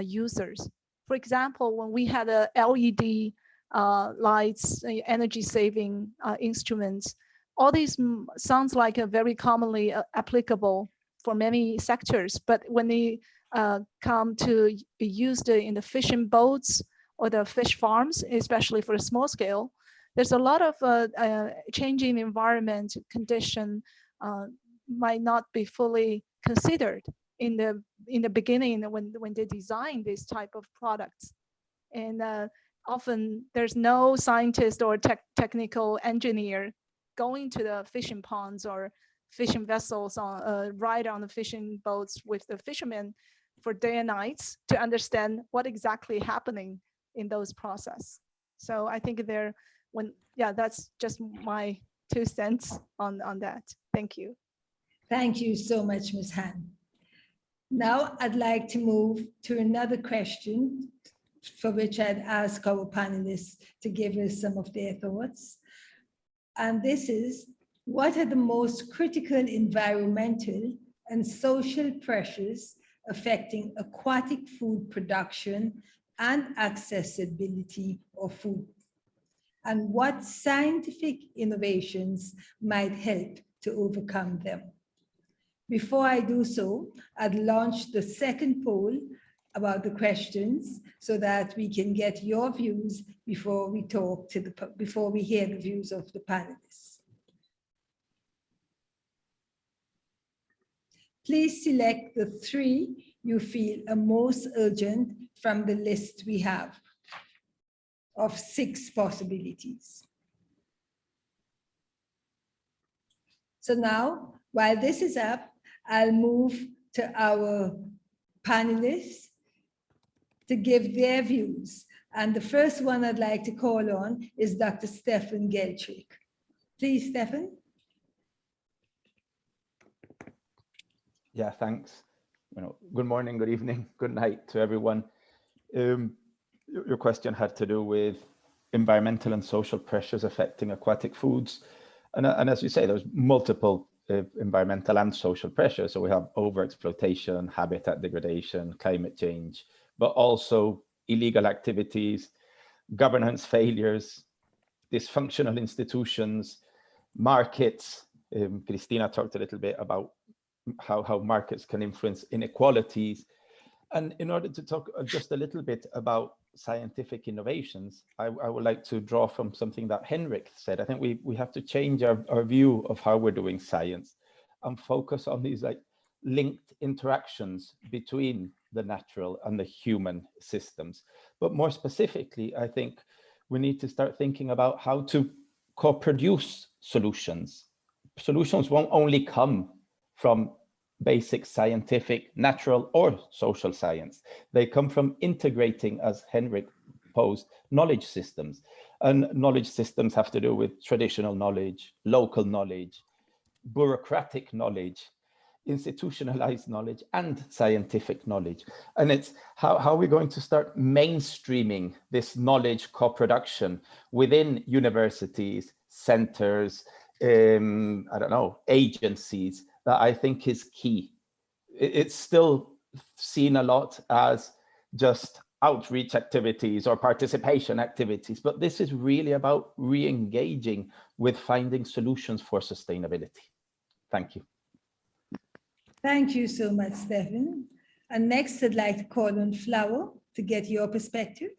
Speaker 10: users. For example, when we had LED lights, energy saving instruments, all these sounds like a very commonly applicable for many sectors, but when they come to be used in the fishing boats or the fish farms, especially for the small scale, there's a lot of changing environment condition might not be fully considered in the beginning when they design this type of products. And often there's no scientist or technical engineer going to the fishing ponds or fishing vessels ride on the fishing boats with the fishermen for day and nights to understand what exactly happening in those process. So I think that's just my 2 cents on that. Thank you.
Speaker 1: Thank you so much, Ms. Han. Now I'd like to move to another question for which I'd ask our panelists to give us some of their thoughts. And this is, what are the most critical environmental and social pressures affecting aquatic food production and accessibility of food? And what scientific innovations might help to overcome them? Before I do so, I'd launch the second poll about the questions so that we can get your views before we talk to before we hear the views of the panelists. Please select the 3 you feel are most urgent from the list we have of 6 possibilities. So now, while this is up, I'll move to our panelists to give their views. And the first one I'd like to call on is Dr. Stefan Geltrich. Please, Stefan.
Speaker 11: Yeah, thanks. Good morning, good evening, good night to everyone. Your question had to do with environmental and social pressures affecting aquatic foods. And as you say, there's multiple environmental and social pressures. So we have overexploitation, habitat degradation, climate change, but also illegal activities, governance failures, dysfunctional institutions, markets. Christina talked a little bit about how markets can influence inequalities. And in order to talk just a little bit about scientific innovations, I would like to draw from something that Henrik said. I think we have to change our view of how we're doing science and focus on these linked interactions between the natural and the human systems. But more specifically, I think we need to start thinking about how to co-produce solutions. Solutions won't only come from basic scientific, natural, or social science. They come from integrating, as Henrik posed, knowledge systems. And knowledge systems have to do with traditional knowledge, local knowledge, bureaucratic knowledge, institutionalized knowledge, and scientific knowledge. And it's how we're going to start mainstreaming this knowledge co-production within universities, centers, agencies, that I think is key. It's still seen a lot as just outreach activities or participation activities, but this is really about re-engaging with finding solutions for sustainability. Thank you.
Speaker 1: Thank you so much, Stefan. And next, I'd like to call on Flower to get your perspective.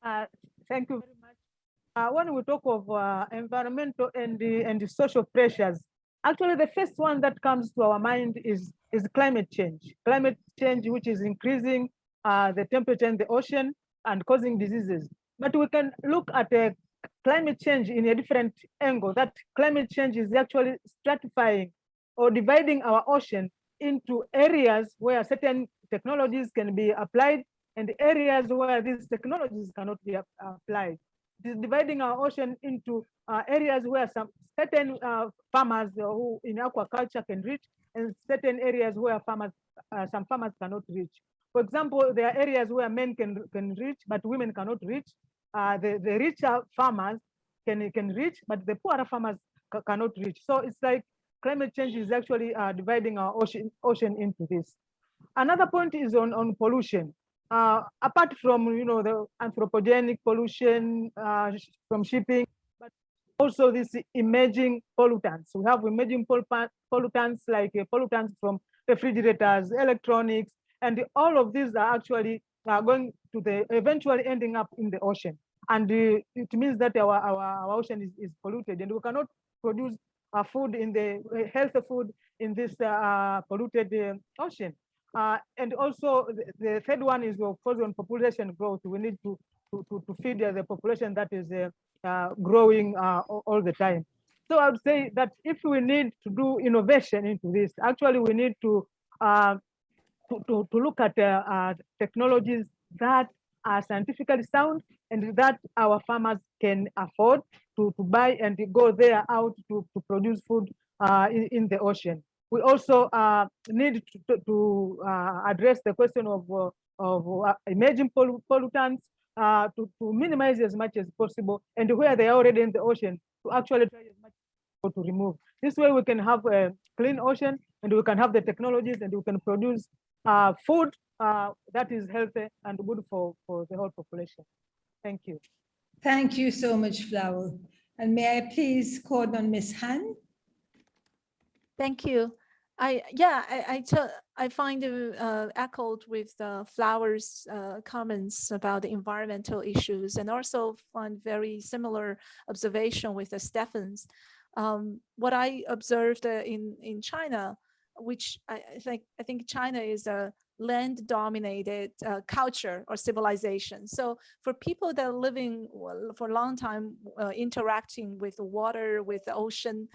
Speaker 9: Thank you very much. When we talk of environmental and the social pressures, actually the first one that comes to our mind is climate change. Climate change, which is increasing the temperature in the ocean and causing diseases. But we can look at climate change in a different angle, that climate change is actually stratifying or dividing our ocean into areas where certain technologies can be applied and areas where these technologies cannot be applied. This dividing our ocean into areas where some certain farmers who in aquaculture can reach, and certain areas where some farmers cannot reach. For example, there are areas where men can reach, but women cannot reach. The richer farmers can reach, but the poorer farmers cannot reach. So it's like climate change is actually dividing our ocean into this. Another point is on pollution. Apart from the anthropogenic pollution from shipping, but also these emerging pollutants. We have emerging pollutants like pollutants from refrigerators, electronics, and all of these are actually going to eventually ending up in the ocean. And it means that our ocean is polluted, and we cannot produce food in the healthy food in this polluted ocean. And also the third one is, of course, on population growth. We need to feed the population that is growing all the time. So I would say that if we need to do innovation into this, actually we need to look at technologies that are scientifically sound and that our farmers can afford to buy and to go there out to produce food in the ocean. We also need to address the question of emerging pollutants to minimize as much as possible, and where they are already in the ocean, to actually try as much as possible to remove. This way we can have a clean ocean, and we can have the technologies, and we can produce food that is healthy and good for the whole population. Thank you.
Speaker 1: Thank you so much, Flower. And may I please call on Ms. Han?
Speaker 10: Thank you. I find echoed with Flower's comments about the environmental issues, and also find very similar observation with Stefan's. What I observed in China, which I think China is a land-dominated culture or civilization. So for people that are living for a long time, interacting with water, with the ocean,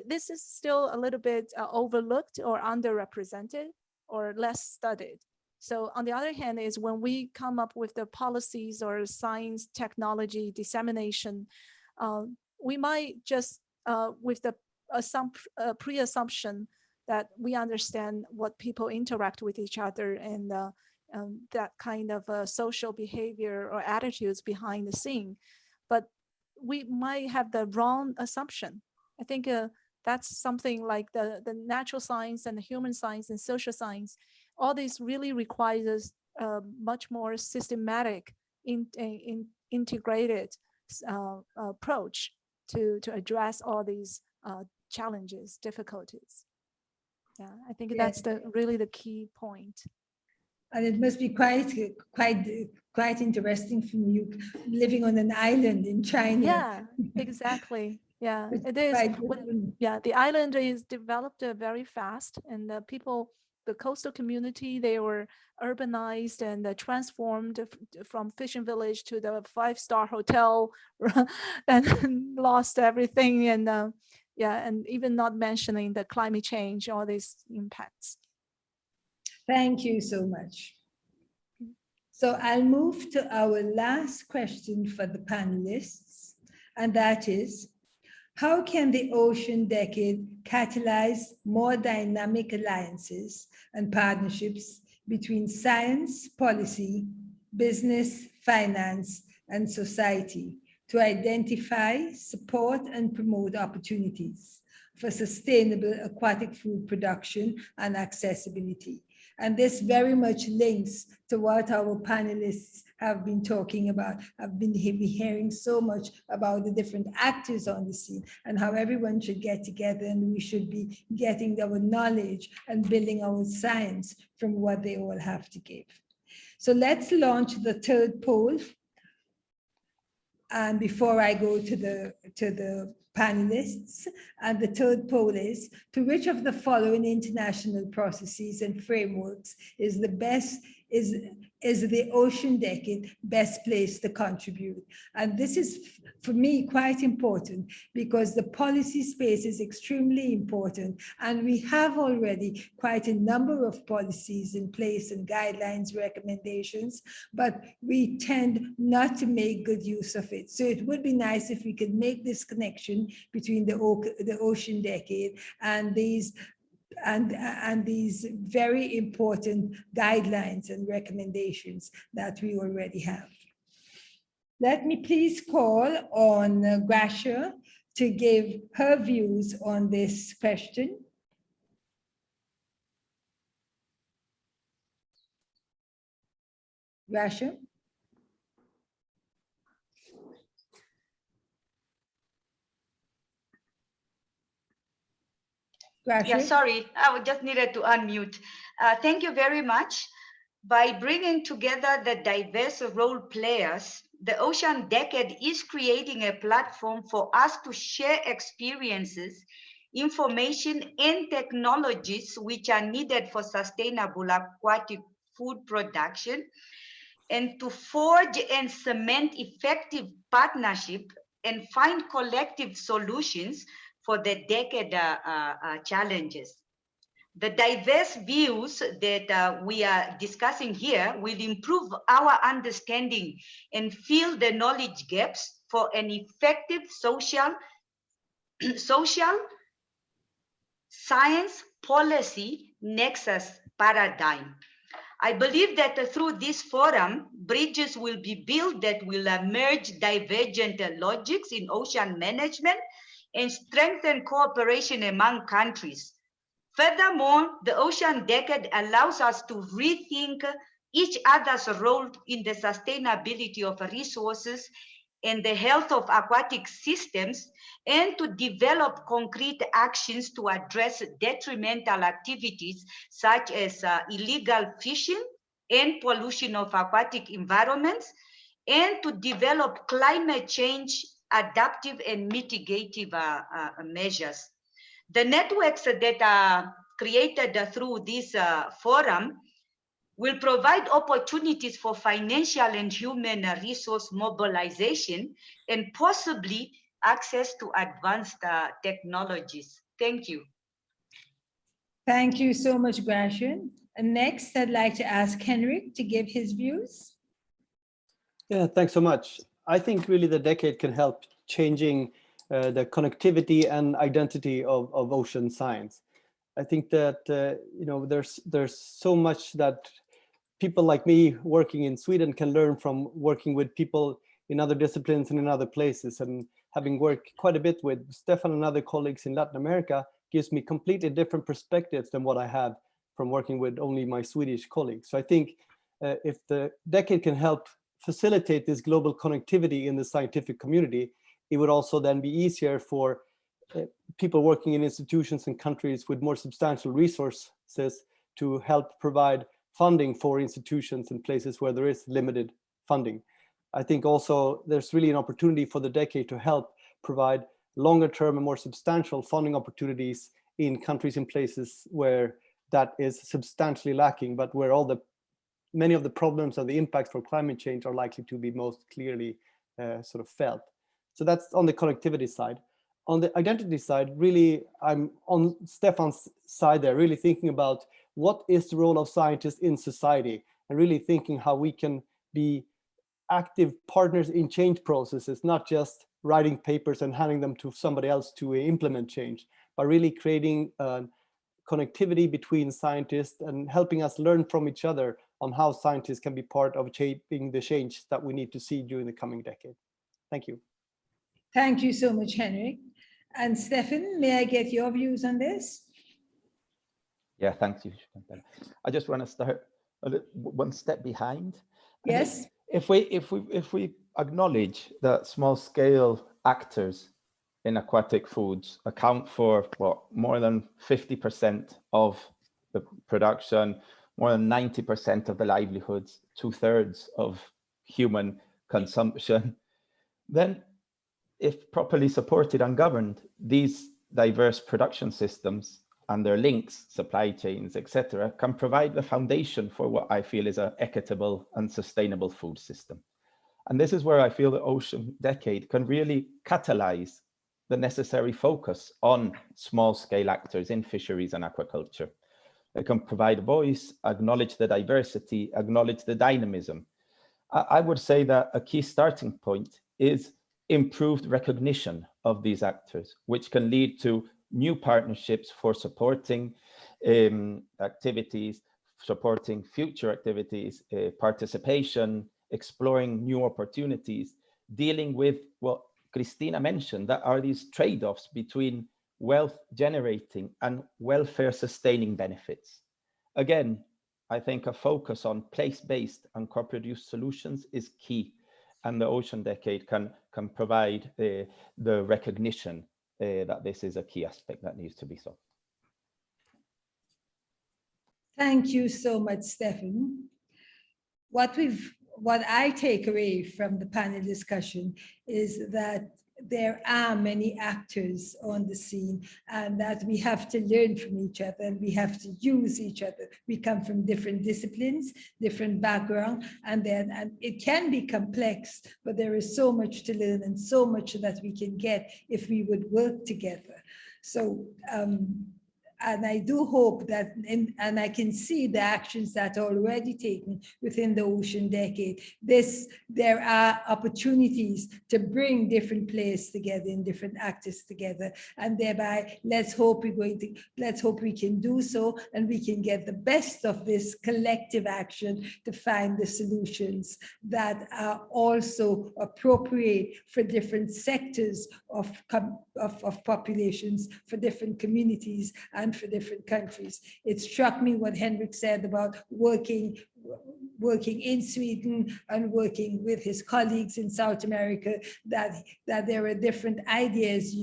Speaker 10: this is still a little bit overlooked or underrepresented or less studied. So on the other hand is when we come up with the policies or science technology dissemination, we might just with the pre-assumption that we understand what people interact with each other and that kind of social behavior or attitudes behind the scene. But we might have the wrong assumption. I think that's something like the natural science and the human science and social science. All this really requires much more systematic, integrated approach to address all these challenges, difficulties. Yeah, I think that's really the key point.
Speaker 1: And it must be quite interesting for you living on an island in China.
Speaker 10: Yeah, exactly. Yeah, it is. The island is developed very fast, and the people, the coastal community, they were urbanized and transformed from fishing village to the 5-star hotel, and lost everything. And and even not mentioning the climate change, all these impacts.
Speaker 1: Thank you so much. So I'll move to our last question for the panelists, and that is, how can the Ocean Decade catalyze more dynamic alliances and partnerships between science, policy, business, finance, and society to identify, support, and promote opportunities for sustainable aquatic food production and accessibility? And this very much links to what our panelists have been talking about. I've been hearing so much about the different actors on the scene and how everyone should get together, and we should be getting our knowledge and building our science from what they all have to give. So let's launch the third poll. And before I go to the panelists, and the third poll is, to which of the following international processes and frameworks is the Ocean Decade best placed to contribute? And this is, for me, quite important because the policy space is extremely important, and we have already quite a number of policies in place and guidelines, recommendations, but we tend not to make good use of it. So it would be nice if we could make this connection between the Ocean Decade and these very important guidelines and recommendations that we already have. Let me please call on Gracia to give her views on this question. Gracia? Gracia?
Speaker 7: Yeah, sorry, I just needed to unmute. Thank you very much. By bringing together the diverse role players, the Ocean Decade is creating a platform for us to share experiences, information, and technologies which are needed for sustainable aquatic food production, and to forge and cement effective partnership and find collective solutions for the decade challenges. The diverse views that we are discussing here will improve our understanding and fill the knowledge gaps for an effective social science policy nexus paradigm. I believe that through this forum, bridges will be built that will merge divergent logics in ocean management and strengthen cooperation among countries. Furthermore, the Ocean Decade allows us to rethink each other's role in the sustainability of resources and the health of aquatic systems, and to develop concrete actions to address detrimental activities such as illegal fishing and pollution of aquatic environments, and to develop climate change adaptive and mitigative measures. The networks that are created through this forum will provide opportunities for financial and human resource mobilization and possibly access to advanced technologies. Thank you.
Speaker 1: Thank you so much, Gracian. And next, I'd like to ask Henrik to give his views.
Speaker 8: Yeah, thanks so much. I think really the decade can help changing the connectivity and identity of ocean science. I think that there's so much that people like me working in Sweden can learn from working with people in other disciplines and in other places. And having worked quite a bit with Stefan and other colleagues in Latin America gives me completely different perspectives than what I have from working with only my Swedish colleagues. So I think if the decade can help facilitate this global connectivity in the scientific community, it would also then be easier for people working in institutions and countries with more substantial resources to help provide funding for institutions in places where there is limited funding. I think also there's really an opportunity for the decade to help provide longer term and more substantial funding opportunities in countries and places where that is substantially lacking, but where many of the problems and the impacts for climate change are likely to be most clearly sort of felt. So that's on the connectivity side. On the identity side, really, I'm on Stefan's side there, really thinking about what is the role of scientists in society, and really thinking how we can be active partners in change processes, not just writing papers and handing them to somebody else to implement change, but really creating connectivity between scientists and helping us learn from each other on how scientists can be part of shaping the change that we need to see during the coming decade. Thank you.
Speaker 1: Thank you so much, Henrik. And Stefan, may I get your views on this?
Speaker 11: Yeah, thanks you. I just want to start one step behind.
Speaker 1: Yes.
Speaker 11: If we acknowledge that small-scale actors in aquatic foods account for more than 50% of the production, more than 90% of the livelihoods, 2/3 of human consumption, then if properly supported and governed, these diverse production systems and their links, supply chains, etc., can provide the foundation for what I feel is an equitable and sustainable food system. And this is where I feel the Ocean Decade can really catalyze the necessary focus on small-scale actors in fisheries and aquaculture. It can provide a voice, acknowledge the diversity, acknowledge the dynamism. I would say that a key starting point is improved recognition of these actors, which can lead to new partnerships for supporting activities, supporting future activities, participation, exploring new opportunities, dealing with what Christina mentioned, that are these trade-offs between wealth generating and welfare sustaining benefits. Again, I think a focus on place-based and co-produced solutions is key, and the Ocean Decade can provide the recognition that this is a key aspect that needs to be solved.
Speaker 1: Thank you so much, Stefan. What I take away from the panel discussion is that there are many actors on the scene, and that we have to learn from each other and we have to use each other. We come from different disciplines, different background, and it can be complex, but there is so much to learn and so much that we can get if we would work together. So, and I do hope that, and I can see the actions that are already taken within the Ocean Decade. There are opportunities to bring different players together and different actors together, and thereby let's hope we can do so, and we can get the best of this collective action to find the solutions that are also appropriate for different sectors of populations, for different communities, and for different countries. It struck me what Henrik said about working working in Sweden and working with his colleagues in South America, that there are different ideas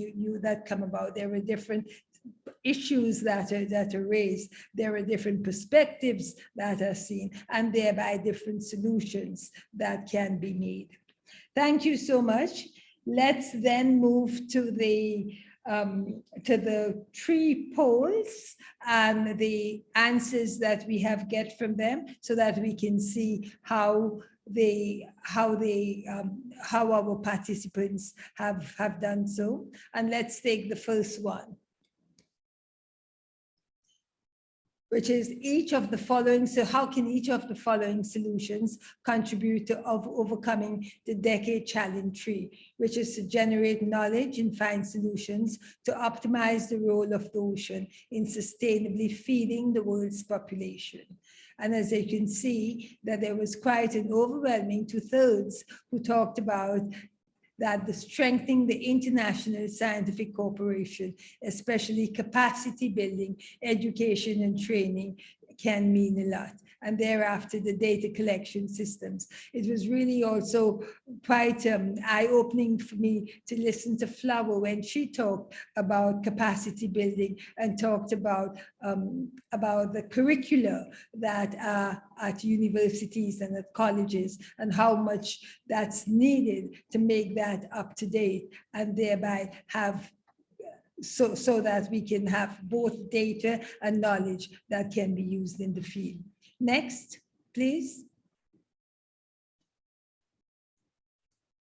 Speaker 1: that come about. There are different issues that are raised. There are different perspectives that are seen, and thereby different solutions that can be made. Thank you so much. Let's then move to the 3 polls and the answers that we have get from them, so that we can see how our participants have done so. And let's take the first one, which is each of the following. So how can each of the following solutions contribute to overcoming the decade challenge 3, which is to generate knowledge and find solutions to optimize the role of the ocean in sustainably feeding the world's population. And as you can see, that there was quite an overwhelming 2/3 who talked about that the strengthening the international scientific cooperation, especially capacity building, education and training, can mean a lot. And thereafter, the data collection systems. It was really also quite eye-opening for me to listen to Flower when she talked about capacity building and talked about the curricula that are at universities and at colleges, and how much that's needed to make that up to date, and thereby have so that we can have both data and knowledge that can be used in the field. Next, please.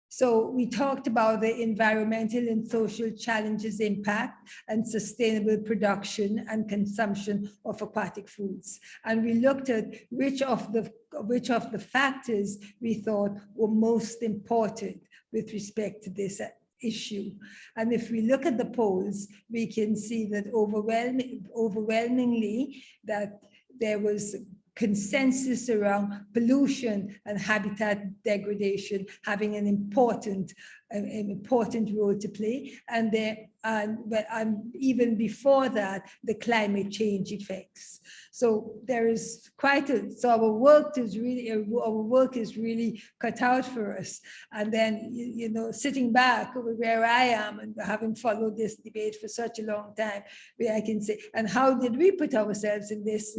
Speaker 1: So we talked about the environmental and social challenges impact and sustainable production and consumption of aquatic foods. And we looked at which of the factors we thought were most important with respect to this issue. And if we look at the polls, we can see that overwhelmingly that there was consensus around pollution and habitat degradation having an important role to play, and even before that, the climate change effects. So there is so our work is really cut out for us. And then, sitting back where I am and having followed this debate for such a long time, where I can say, and how did we put ourselves in this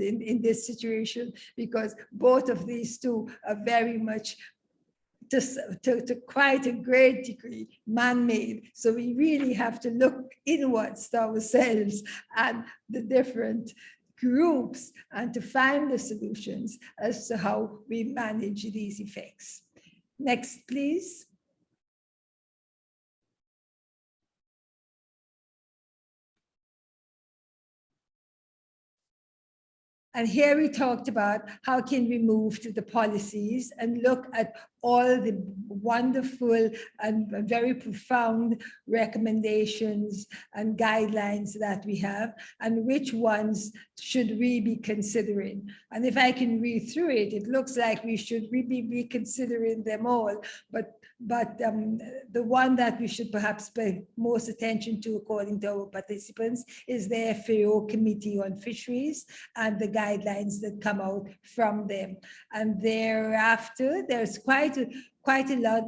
Speaker 1: situation? Because both of these two are very much to quite a great degree man-made. So we really have to look inwards to ourselves and the different groups and to find the solutions as to how we manage these effects. Next, please. And here we talked about how can we move to the policies and look at all the wonderful and very profound recommendations and guidelines that we have, and which ones should we be considering. And if I can read through it, it looks like we should be reconsidering them all, but the one that we should perhaps pay most attention to, according to our participants, is the FAO Committee on Fisheries and the guidelines that come out from them. And thereafter, there's quite a lot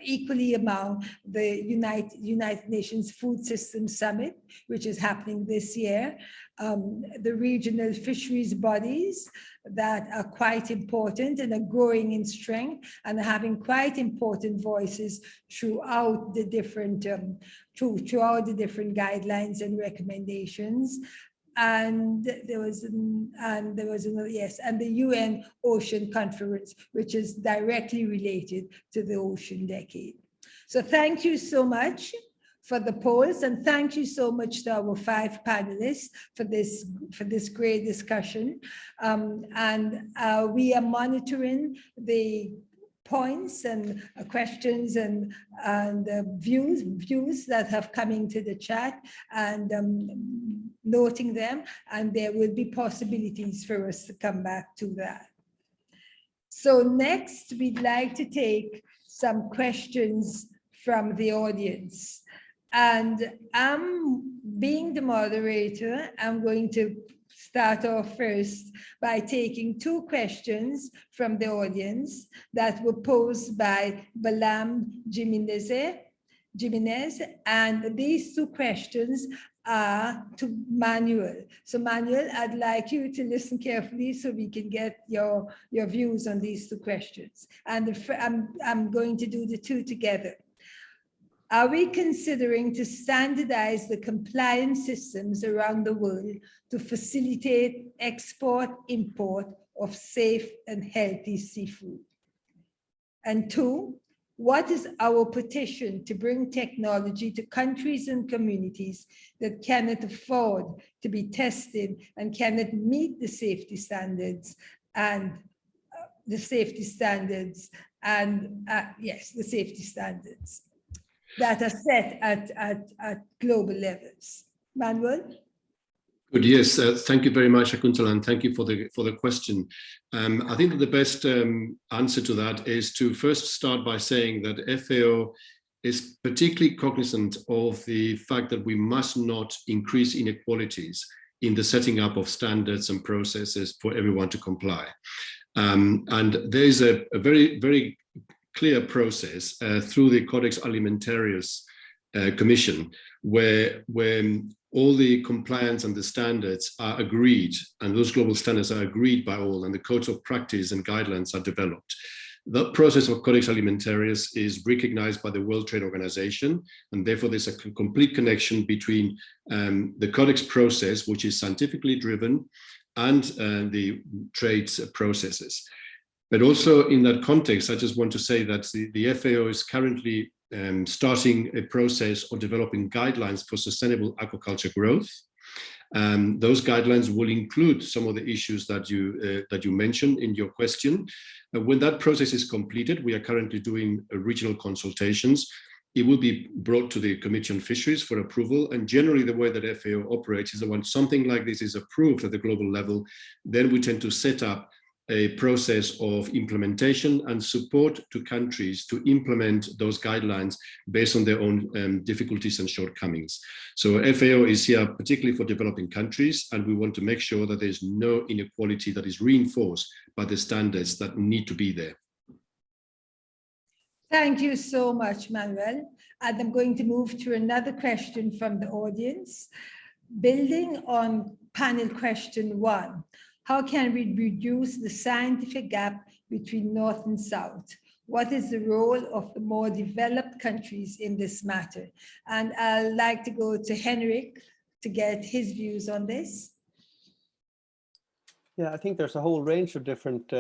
Speaker 1: equally among the United Nations Food System Summit, which is happening this year, the regional fisheries bodies that are quite important and are growing in strength and having quite important voices throughout the different guidelines and recommendations. And there was another, yes, and the UN Ocean Conference, which is directly related to the Ocean Decade. So thank you so much for the polls, and thank you so much to our 5 panelists for this great discussion. We are monitoring the points and questions and views that have come into the chat, and noting them, and there will be possibilities for us to come back to that. So next, we'd like to take some questions from the audience. And I'm being the moderator, I'm going to start off first by taking two questions from the audience that were posed by Balam Jimenez, and these two questions are to Manuel. So Manuel, I'd like you to listen carefully so we can get your views on these two questions. And I'm going to do the two together. Are we considering to standardize the compliance systems around the world to facilitate export, import of safe and healthy seafood? And two, what is our petition to bring technology to countries and communities that cannot afford to be tested and cannot meet the safety standards and the safety standards that are set at global levels? Manuel?
Speaker 5: Good. Yes. Thank you very much, Shakuntala, and thank you for the question. I think that the best answer to that is to first start by saying that FAO is particularly cognizant of the fact that we must not increase inequalities in the setting up of standards and processes for everyone to comply. And there is a very, very clear process through the Codex Alimentarius Commission, where all the compliance and the standards are agreed, and those global standards are agreed by all, and the codes of practice and guidelines are developed. The process of Codex Alimentarius is recognized by the World Trade Organization, and therefore there's a complete connection between the Codex process, which is scientifically driven, and the trade processes. But also in that context, I just want to say that the FAO is currently starting a process of developing guidelines for sustainable aquaculture growth. Those guidelines will include some of the issues that you mentioned in your question. When that process is completed, we are currently doing regional consultations. It will be brought to the Committee on Fisheries for approval. And generally the way that FAO operates is that when something like this is approved at the global level, then we tend to set up a process of implementation and support to countries to implement those guidelines based on their own difficulties and shortcomings. So FAO is here particularly for developing countries, and we want to make sure that there's no inequality that is reinforced by the standards that need to be there.
Speaker 1: Thank you so much, Manuel. And I'm going to move to another question from the audience. Building on panel question 1, how can we reduce the scientific gap between North and South? What is the role of the more developed countries in this matter? And I'd like to go to Henrik to get his views on this.
Speaker 8: Yeah, I think there's a whole range of different,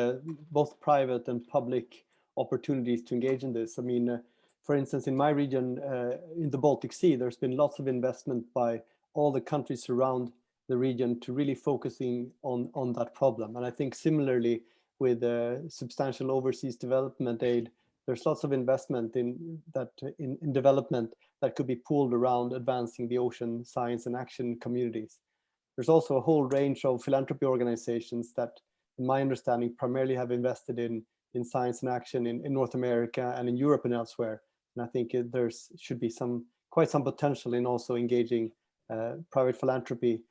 Speaker 8: both private and public opportunities to engage in this. I mean, for instance, in my region, in the Baltic Sea, there's been lots of investment by all the countries around the region to really focusing on that problem. And I think similarly with substantial overseas development aid, there's lots of investment in development that could be pooled around advancing the ocean science and action communities. There's also a whole range of philanthropy organizations that, in my understanding, primarily have invested in science and action in North America and in Europe and elsewhere. And I think there should be quite some potential in also engaging private philanthropy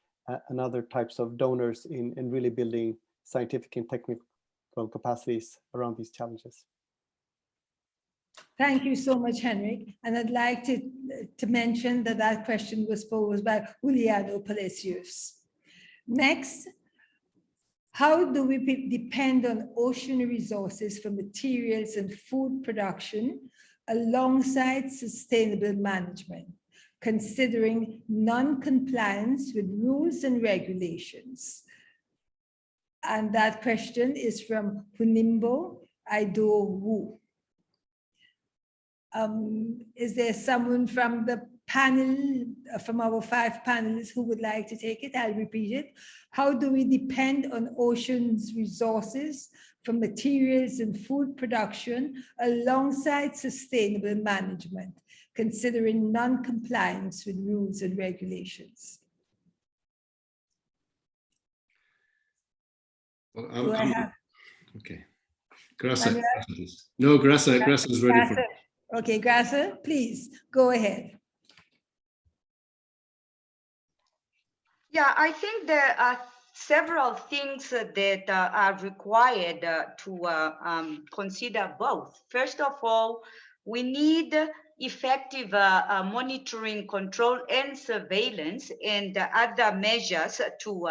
Speaker 8: and other types of donors in really building scientific and technical capacities around these challenges.
Speaker 1: Thank you so much, Henrik. And I'd like to mention that question was posed by Juliano Palacios. Next, how do we depend on ocean resources for materials and food production alongside sustainable management, considering non-compliance with rules and regulations? And that question is from Hunimbo Aido Wu. Is there someone from the panel, from our 5 panelists, who would like to take it? I'll repeat it. How do we depend on oceans resources for materials and food production alongside sustainable management, considering non-compliance with rules and regulations?
Speaker 5: Well, okay. Grasa, no, Grasa is ready for it.
Speaker 1: Okay, Grasa, please go ahead.
Speaker 7: Yeah, I think there are several things that are required to consider both. First of all, we need effective monitoring, control, and surveillance and other measures to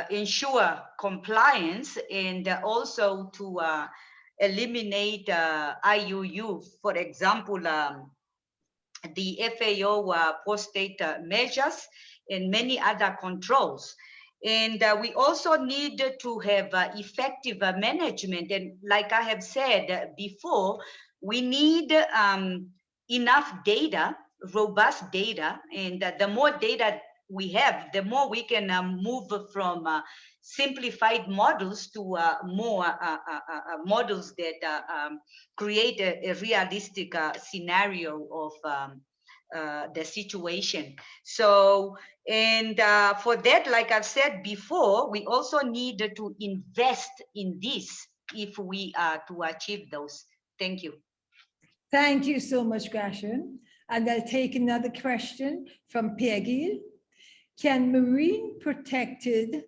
Speaker 7: ensure compliance and also to eliminate IUU. For example, the FAO post-date measures and many other controls. And we also need to have effective management. And like I have said before, we need enough data, robust data, and the more data we have, the more we can move from simplified models to more models that create a realistic scenario of the situation. So, and for that, like I've said before, we also need to invest in this if we are to achieve those. Thank you.
Speaker 1: Thank you so much, Gracia. And I'll take another question from Peggy. Can marine protected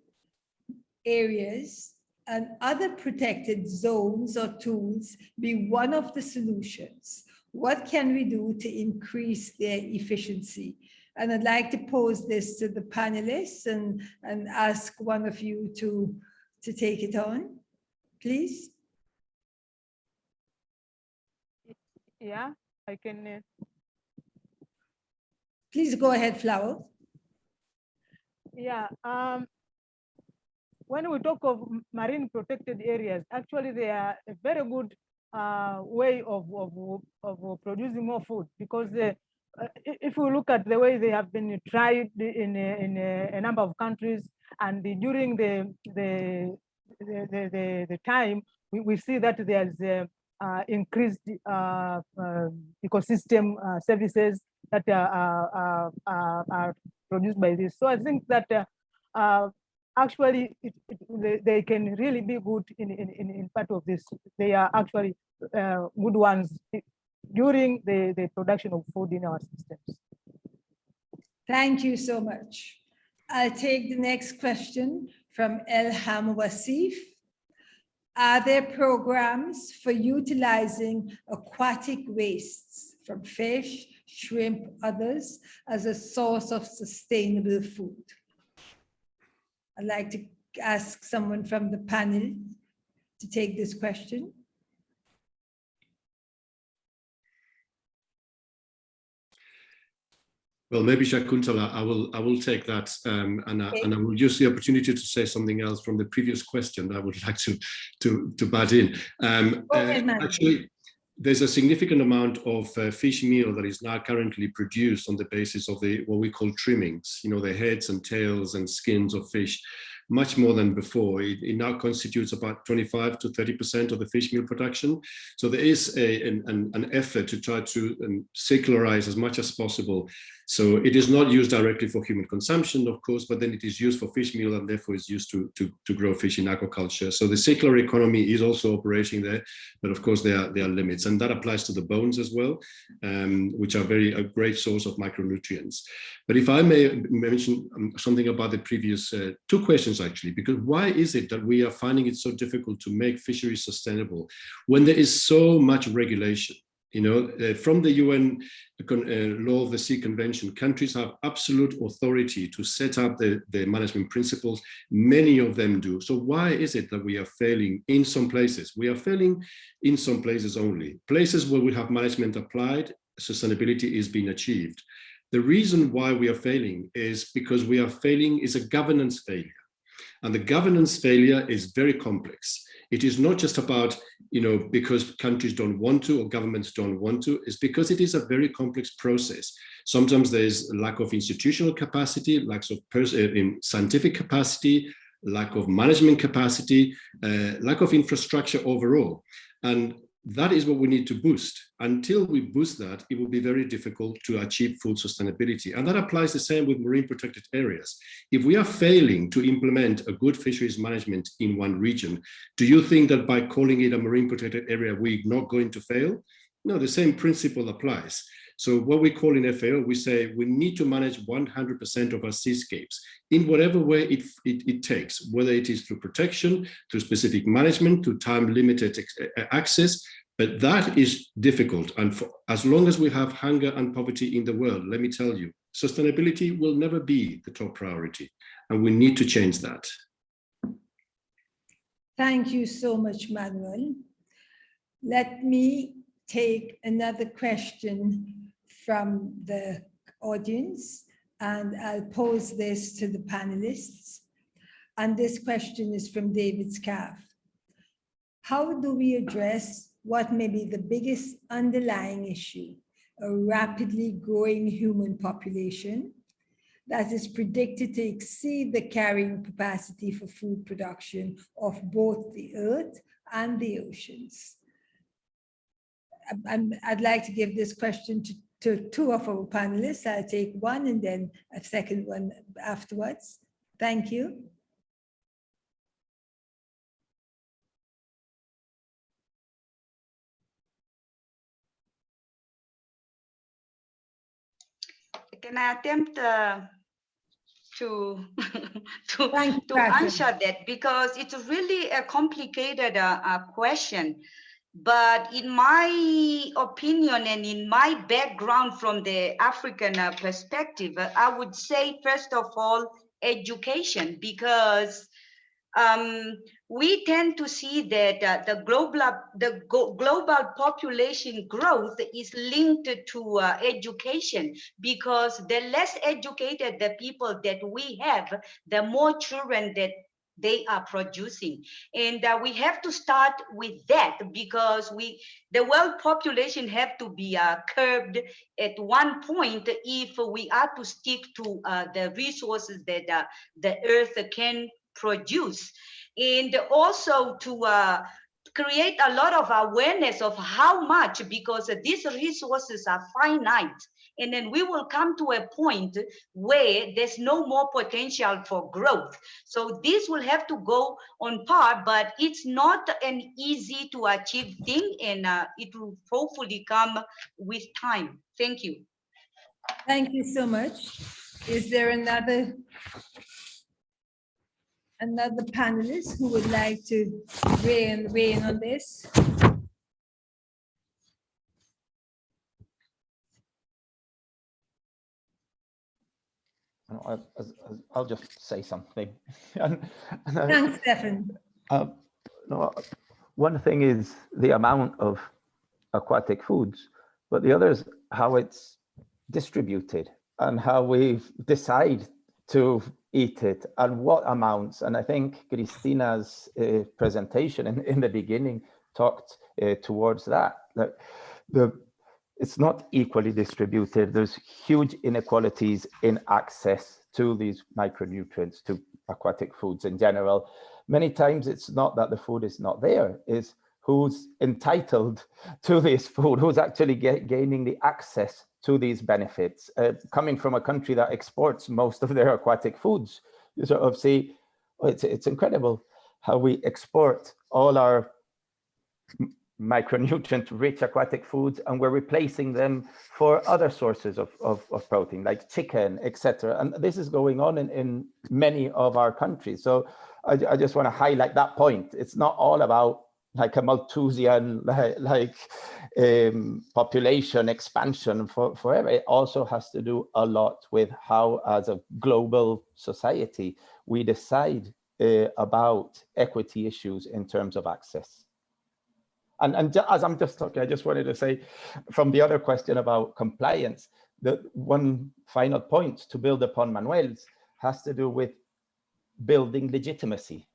Speaker 1: areas and other protected zones or tools be one of the solutions? What can we do to increase their efficiency? And I'd like to pose this to the panelists and ask one of you to take it on, please.
Speaker 9: Yeah, I can.
Speaker 1: Please go ahead, Flower.
Speaker 9: Yeah, when we talk of marine protected areas, actually they are a very good way of producing more food, because if we look at the way they have been tried in a number of countries, and during the time, we see that there's increased ecosystem services that are produced by this. So I think that actually they can really be good in part of this. They are actually good ones during the production of food in our systems.
Speaker 1: Thank you so much. I'll take the next question from Elham Wasif. Are there programs for utilizing aquatic wastes from fish, shrimp, others as a source of sustainable food? I'd like to ask someone from the panel to take this question.
Speaker 5: Well, maybe Shakuntala, I will take that, and I will use the opportunity to say something else from the previous question that I would like to butt in. Actually, there's a significant amount of fish meal that is now currently produced on the basis of what we call trimmings. You know, the heads and tails and skins of fish, much more than before. It now constitutes about 25 to 30% of the fish meal production. So there is an effort to try to circularize as much as possible. So it is not used directly for human consumption, of course, but then it is used for fish meal and therefore is used to grow fish in aquaculture. So the circular economy is also operating there, but of course there are limits, and that applies to the bones as well, which are a great source of micronutrients. But if I may mention something about the previous two questions, actually, because why is it that we are finding it so difficult to make fisheries sustainable when there is so much regulation? You know, from the UN Law of the Sea Convention, countries have absolute authority to set up the management principles. Many of them do. So why is it that we are failing in some places? We are failing in some places only. Places where we have management applied, sustainability is being achieved. The reason why we are failing is because we are failing is a governance failure. And the governance failure is very complex. It is not just about, you know, because countries don't want to or governments don't want to, it's because it is a very complex process. Sometimes there's lack of institutional capacity, lack of scientific capacity, lack of management capacity, lack of infrastructure overall. And that is what we need to boost. Until we boost that, it will be very difficult to achieve food sustainability. And that applies the same with marine protected areas. If we are failing to implement a good fisheries management in one region, do you think that by calling it a marine protected area, we're not going to fail? No, the same principle applies. So what we call in FAO, we say we need to manage 100% of our seascapes in whatever way it takes, whether it is through protection, through specific management, to time-limited access. But that is difficult. And for as long as we have hunger and poverty in the world, let me tell you, sustainability will never be the top priority. And we need to change that.
Speaker 1: Thank you so much, Manuel. Let me take another question from the audience, and I'll pose this to the panelists. And this question is from David Scaff. How do we address what may be the biggest underlying issue, a rapidly growing human population that is predicted to exceed the carrying capacity for food production of both the earth and the oceans? I'd like to give this question to two of our panelists. I'll take one and then a second one afterwards. Thank you.
Speaker 7: Can I attempt to answer that, because it's really a complicated question. But in my opinion and in my background from the African perspective, I would say, first of all, education, because we tend to see that the global population growth is linked to education, because the less educated the people that we have, the more children that they are producing. And we have to start with that, because the world population have to be curbed at one point if we are to stick to the resources that the earth can produce. And also to create a lot of awareness of how much, because these resources are finite. And then we will come to a point where there's no more potential for growth. So this will have to go on par, but it's not an easy to achieve thing, and it will hopefully come with time. Thank you.
Speaker 1: Thank you so much. Is there another panelist who would like to weigh in on this?
Speaker 11: I'll just say something.
Speaker 1: Thanks, Stefan.
Speaker 11: One thing is the amount of aquatic foods, but the other is how it's distributed and how we decide to eat it and what amounts. And I think Christina's presentation in the beginning talked towards that. It's not equally distributed. There's huge inequalities in access to these micronutrients, to aquatic foods in general. Many times it's not that the food is not there, it's who's entitled to this food, who's actually gaining the access to these benefits. Coming from a country that exports most of their aquatic foods, you sort of see, oh, it's incredible how we export all our micronutrient-rich aquatic foods, and we're replacing them for other sources of protein, like chicken, etc. And this is going on in many of our countries. So I just want to highlight that point. It's not all about like a Malthusian population expansion forever. It also has to do a lot with how, as a global society, we decide about equity issues in terms of access. And as I'm just talking, I just wanted to say, from the other question about compliance, the one final point to build upon Manuel's has to do with building legitimacy.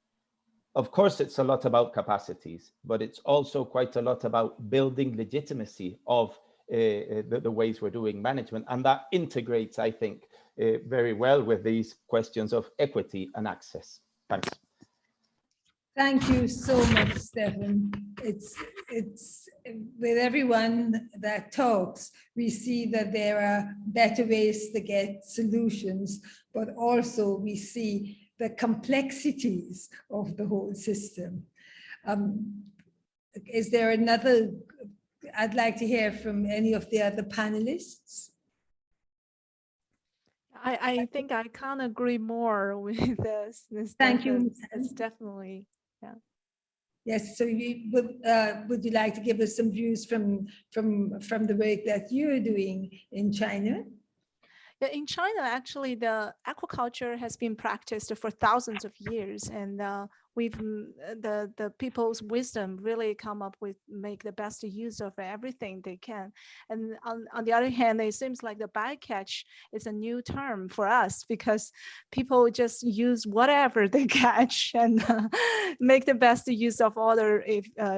Speaker 11: Of course, it's a lot about capacities, but it's also quite a lot about building legitimacy of the ways we're doing management. And that integrates, I think, very well with these questions of equity and access. Thanks.
Speaker 1: Thank you so much, Stefan. It's with everyone that talks, we see that there are better ways to get solutions, but also we see the complexities of the whole system. Is there another I'd like to hear from any of the other panelists.
Speaker 10: I think I can't agree more with this.
Speaker 1: Thank you.
Speaker 10: It's definitely, yeah.
Speaker 1: Yes, so would you like to give us some views from the work that you're doing in China?
Speaker 10: Yeah, in China, actually, the aquaculture has been practiced for thousands of years, and the people's wisdom really come up with make the best use of everything they can. And on the other hand, it seems like the bycatch is a new term for us because people just use whatever they catch and make the best use of other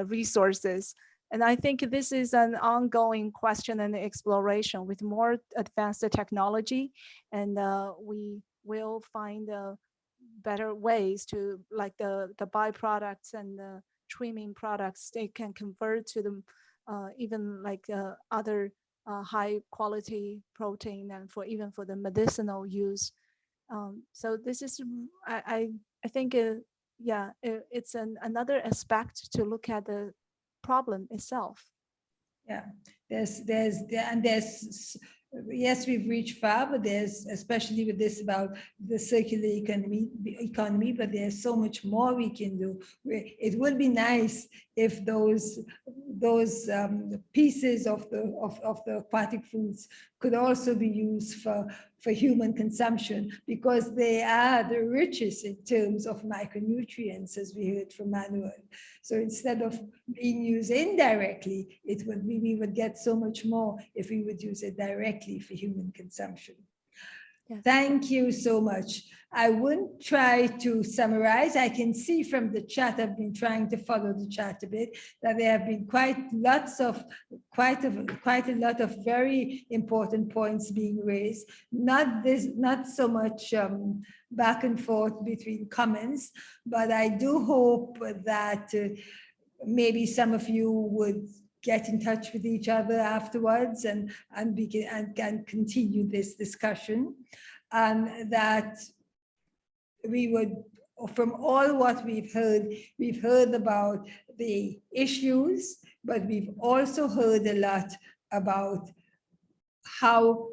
Speaker 10: resources. And I think this is an ongoing question and exploration with more advanced technology, and we will find better ways to, like the byproducts and the trimming products, they can convert to the even like other high quality protein and even for the medicinal use. So this is, I think, yeah, it's another aspect to look at the problem itself.
Speaker 1: Yeah, yes, we've reached far, but there's, especially with this about the circular economy, but there's so much more we can do. It would be nice if those pieces of the aquatic foods could also be used for human consumption, because they are the richest in terms of micronutrients, as we heard from Manuel. So instead of being used indirectly, we would get so much more if we would use it directly for human consumption. Yes. Thank you so much. I wouldn't try to summarize. I can see from the chat, I've been trying to follow the chat a bit, that there have been quite a lot of very important points being raised. Not so much back and forth between comments, but I do hope that maybe some of you would get in touch with each other afterwards and can continue this discussion, and that we would, from all what we've heard about the issues, but we've also heard a lot about how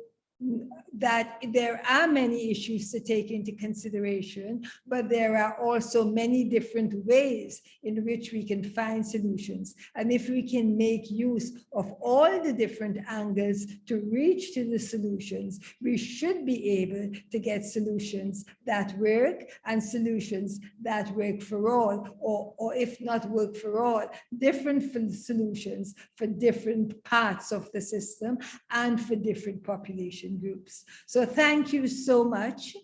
Speaker 1: that there are many issues to take into consideration, but there are also many different ways in which we can find solutions. And if we can make use of all the different angles to reach to the solutions, we should be able to get solutions that work and solutions that work for all, or if not work for all, different solutions for different parts of the system and for different population groups. So thank you so much.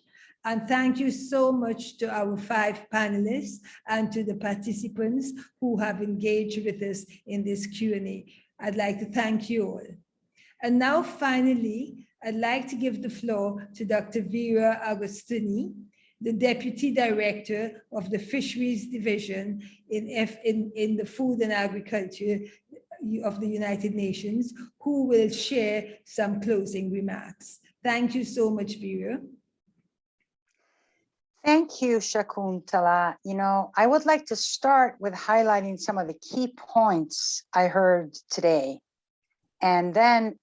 Speaker 1: And thank you so much to our 5 panelists and to the participants who have engaged with us in this Q&A. I'd like to thank you all. And now finally, I'd like to give the floor to Dr. Vera Agostini, the Deputy Director of the Fisheries Division in the Food and Agriculture of the United Nations, who will share some closing remarks. Thank you so much, Vera.
Speaker 12: Thank you, Shakuntala. You know, I would like to start with highlighting some of the key points I heard today, and then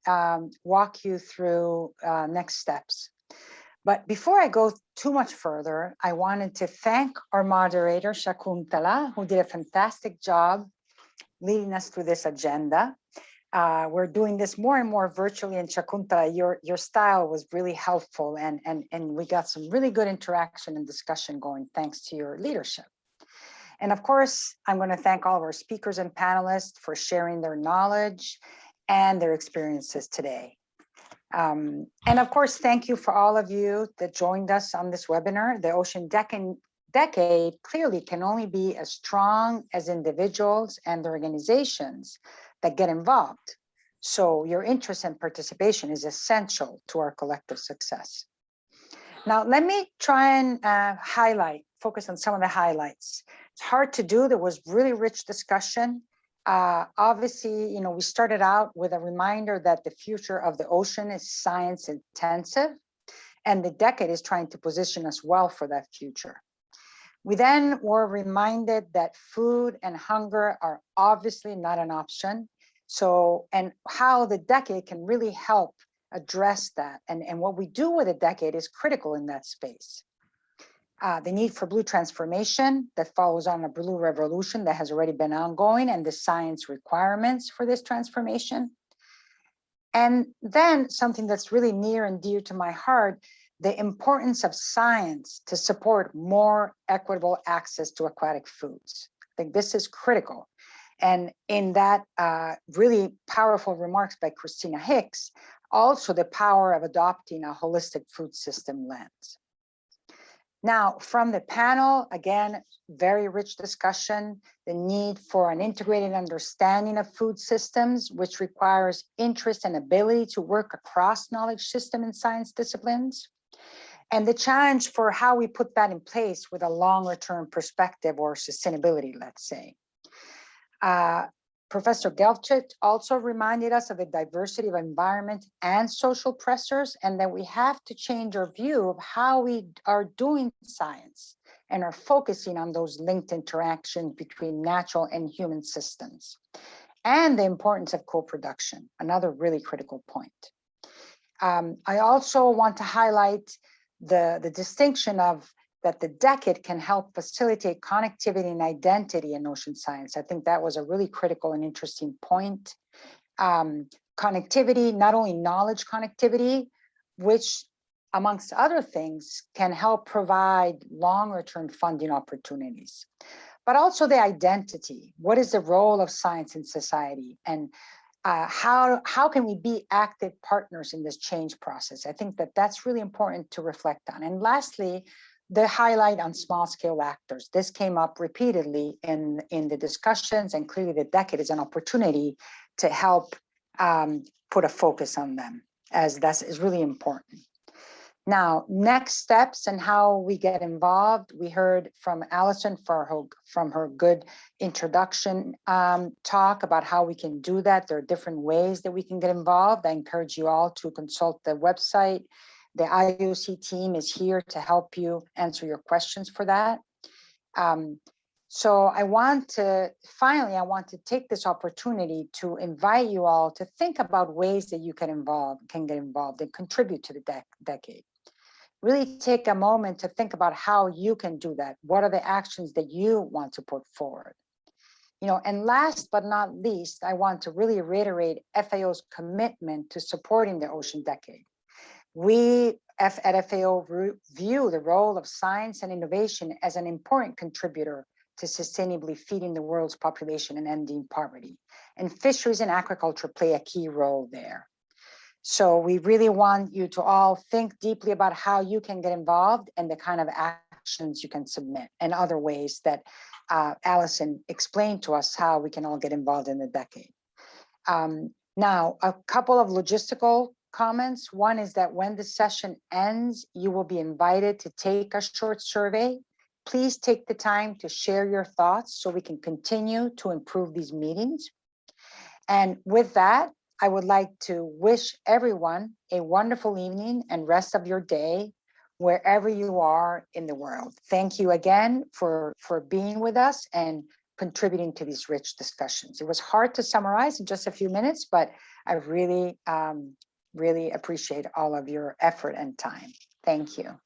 Speaker 12: walk you through next steps. But before I go too much further, I wanted to thank our moderator, Shakuntala, who did a fantastic job leading us through this agenda. We're doing this more and more virtually, and Shakuntala, your style was really helpful, and we got some really good interaction and discussion going thanks to your leadership. And of course, I'm going to thank all of our speakers and panelists for sharing their knowledge and their experiences today. And of course, thank you for all of you that joined us on this webinar. The Ocean Decade clearly can only be as strong as individuals and organizations that get involved. So your interest and participation is essential to our collective success. Now, let me try and focus on some of the highlights. It's hard to do. There was really rich discussion. Obviously, you know, we started out with a reminder that the future of the ocean is science intensive, and the decade is trying to position us well for that future. We then were reminded that food and hunger are obviously not an option. So, and how the decade can really help address that. And what we do with a decade is critical in that space. The need for blue transformation that follows on a blue revolution that has already been ongoing, and the science requirements for this transformation. And then something that's really near and dear to my heart, the importance of science to support more equitable access to aquatic foods. I think this is critical. And in that really powerful remarks by Christina Hicks, also the power of adopting a holistic food system lens. Now, from the panel, again, very rich discussion, the need for an integrated understanding of food systems, which requires interest and ability to work across knowledge system and science disciplines, and the challenge for how we put that in place with a longer term perspective or sustainability, let's say. Professor Geltrich also reminded us of the diversity of environment and social pressures, and that we have to change our view of how we are doing science and are focusing on those linked interactions between natural and human systems, and the importance of co-production, another really critical point. I also want to highlight the distinction of that the decade can help facilitate connectivity and identity in ocean science. I think that was a really critical and interesting point. Connectivity, not only knowledge connectivity, which amongst other things can help provide longer term funding opportunities, but also the identity. What is the role of science in society? And how can we be active partners in this change process? I think that that's really important to reflect on. And lastly, the highlight on small scale actors. This came up repeatedly in the discussions, and clearly the decade is an opportunity to help put a focus on them, as that is really important. Now, next steps and how we get involved. We heard from Alison from her good introduction talk about how we can do that. There are different ways that we can get involved. I encourage you all to consult the website. The IOC team is here to help you answer your questions for that. So I want to take this opportunity to invite you all to think about ways that you can get involved and contribute to the decade. Really take a moment to think about how you can do that. What are the actions that you want to put forward? And last but not least, I want to really reiterate FAO's commitment to supporting the Ocean Decade. We at FAO view the role of science and innovation as an important contributor to sustainably feeding the world's population and ending poverty. And fisheries and aquaculture play a key role there. So we really want you to all think deeply about how you can get involved and the kind of actions you can submit, and other ways that Alison explained to us how we can all get involved in the decade. Now, a couple of logistical comments. One is that when the session ends, you will be invited to take a short survey. Please take the time to share your thoughts so we can continue to improve these meetings. And with that, I would like to wish everyone a wonderful evening and rest of your day, wherever you are in the world. Thank you again for being with us and contributing to these rich discussions. It was hard to summarize in just a few minutes, but I really appreciate all of your effort and time. Thank you.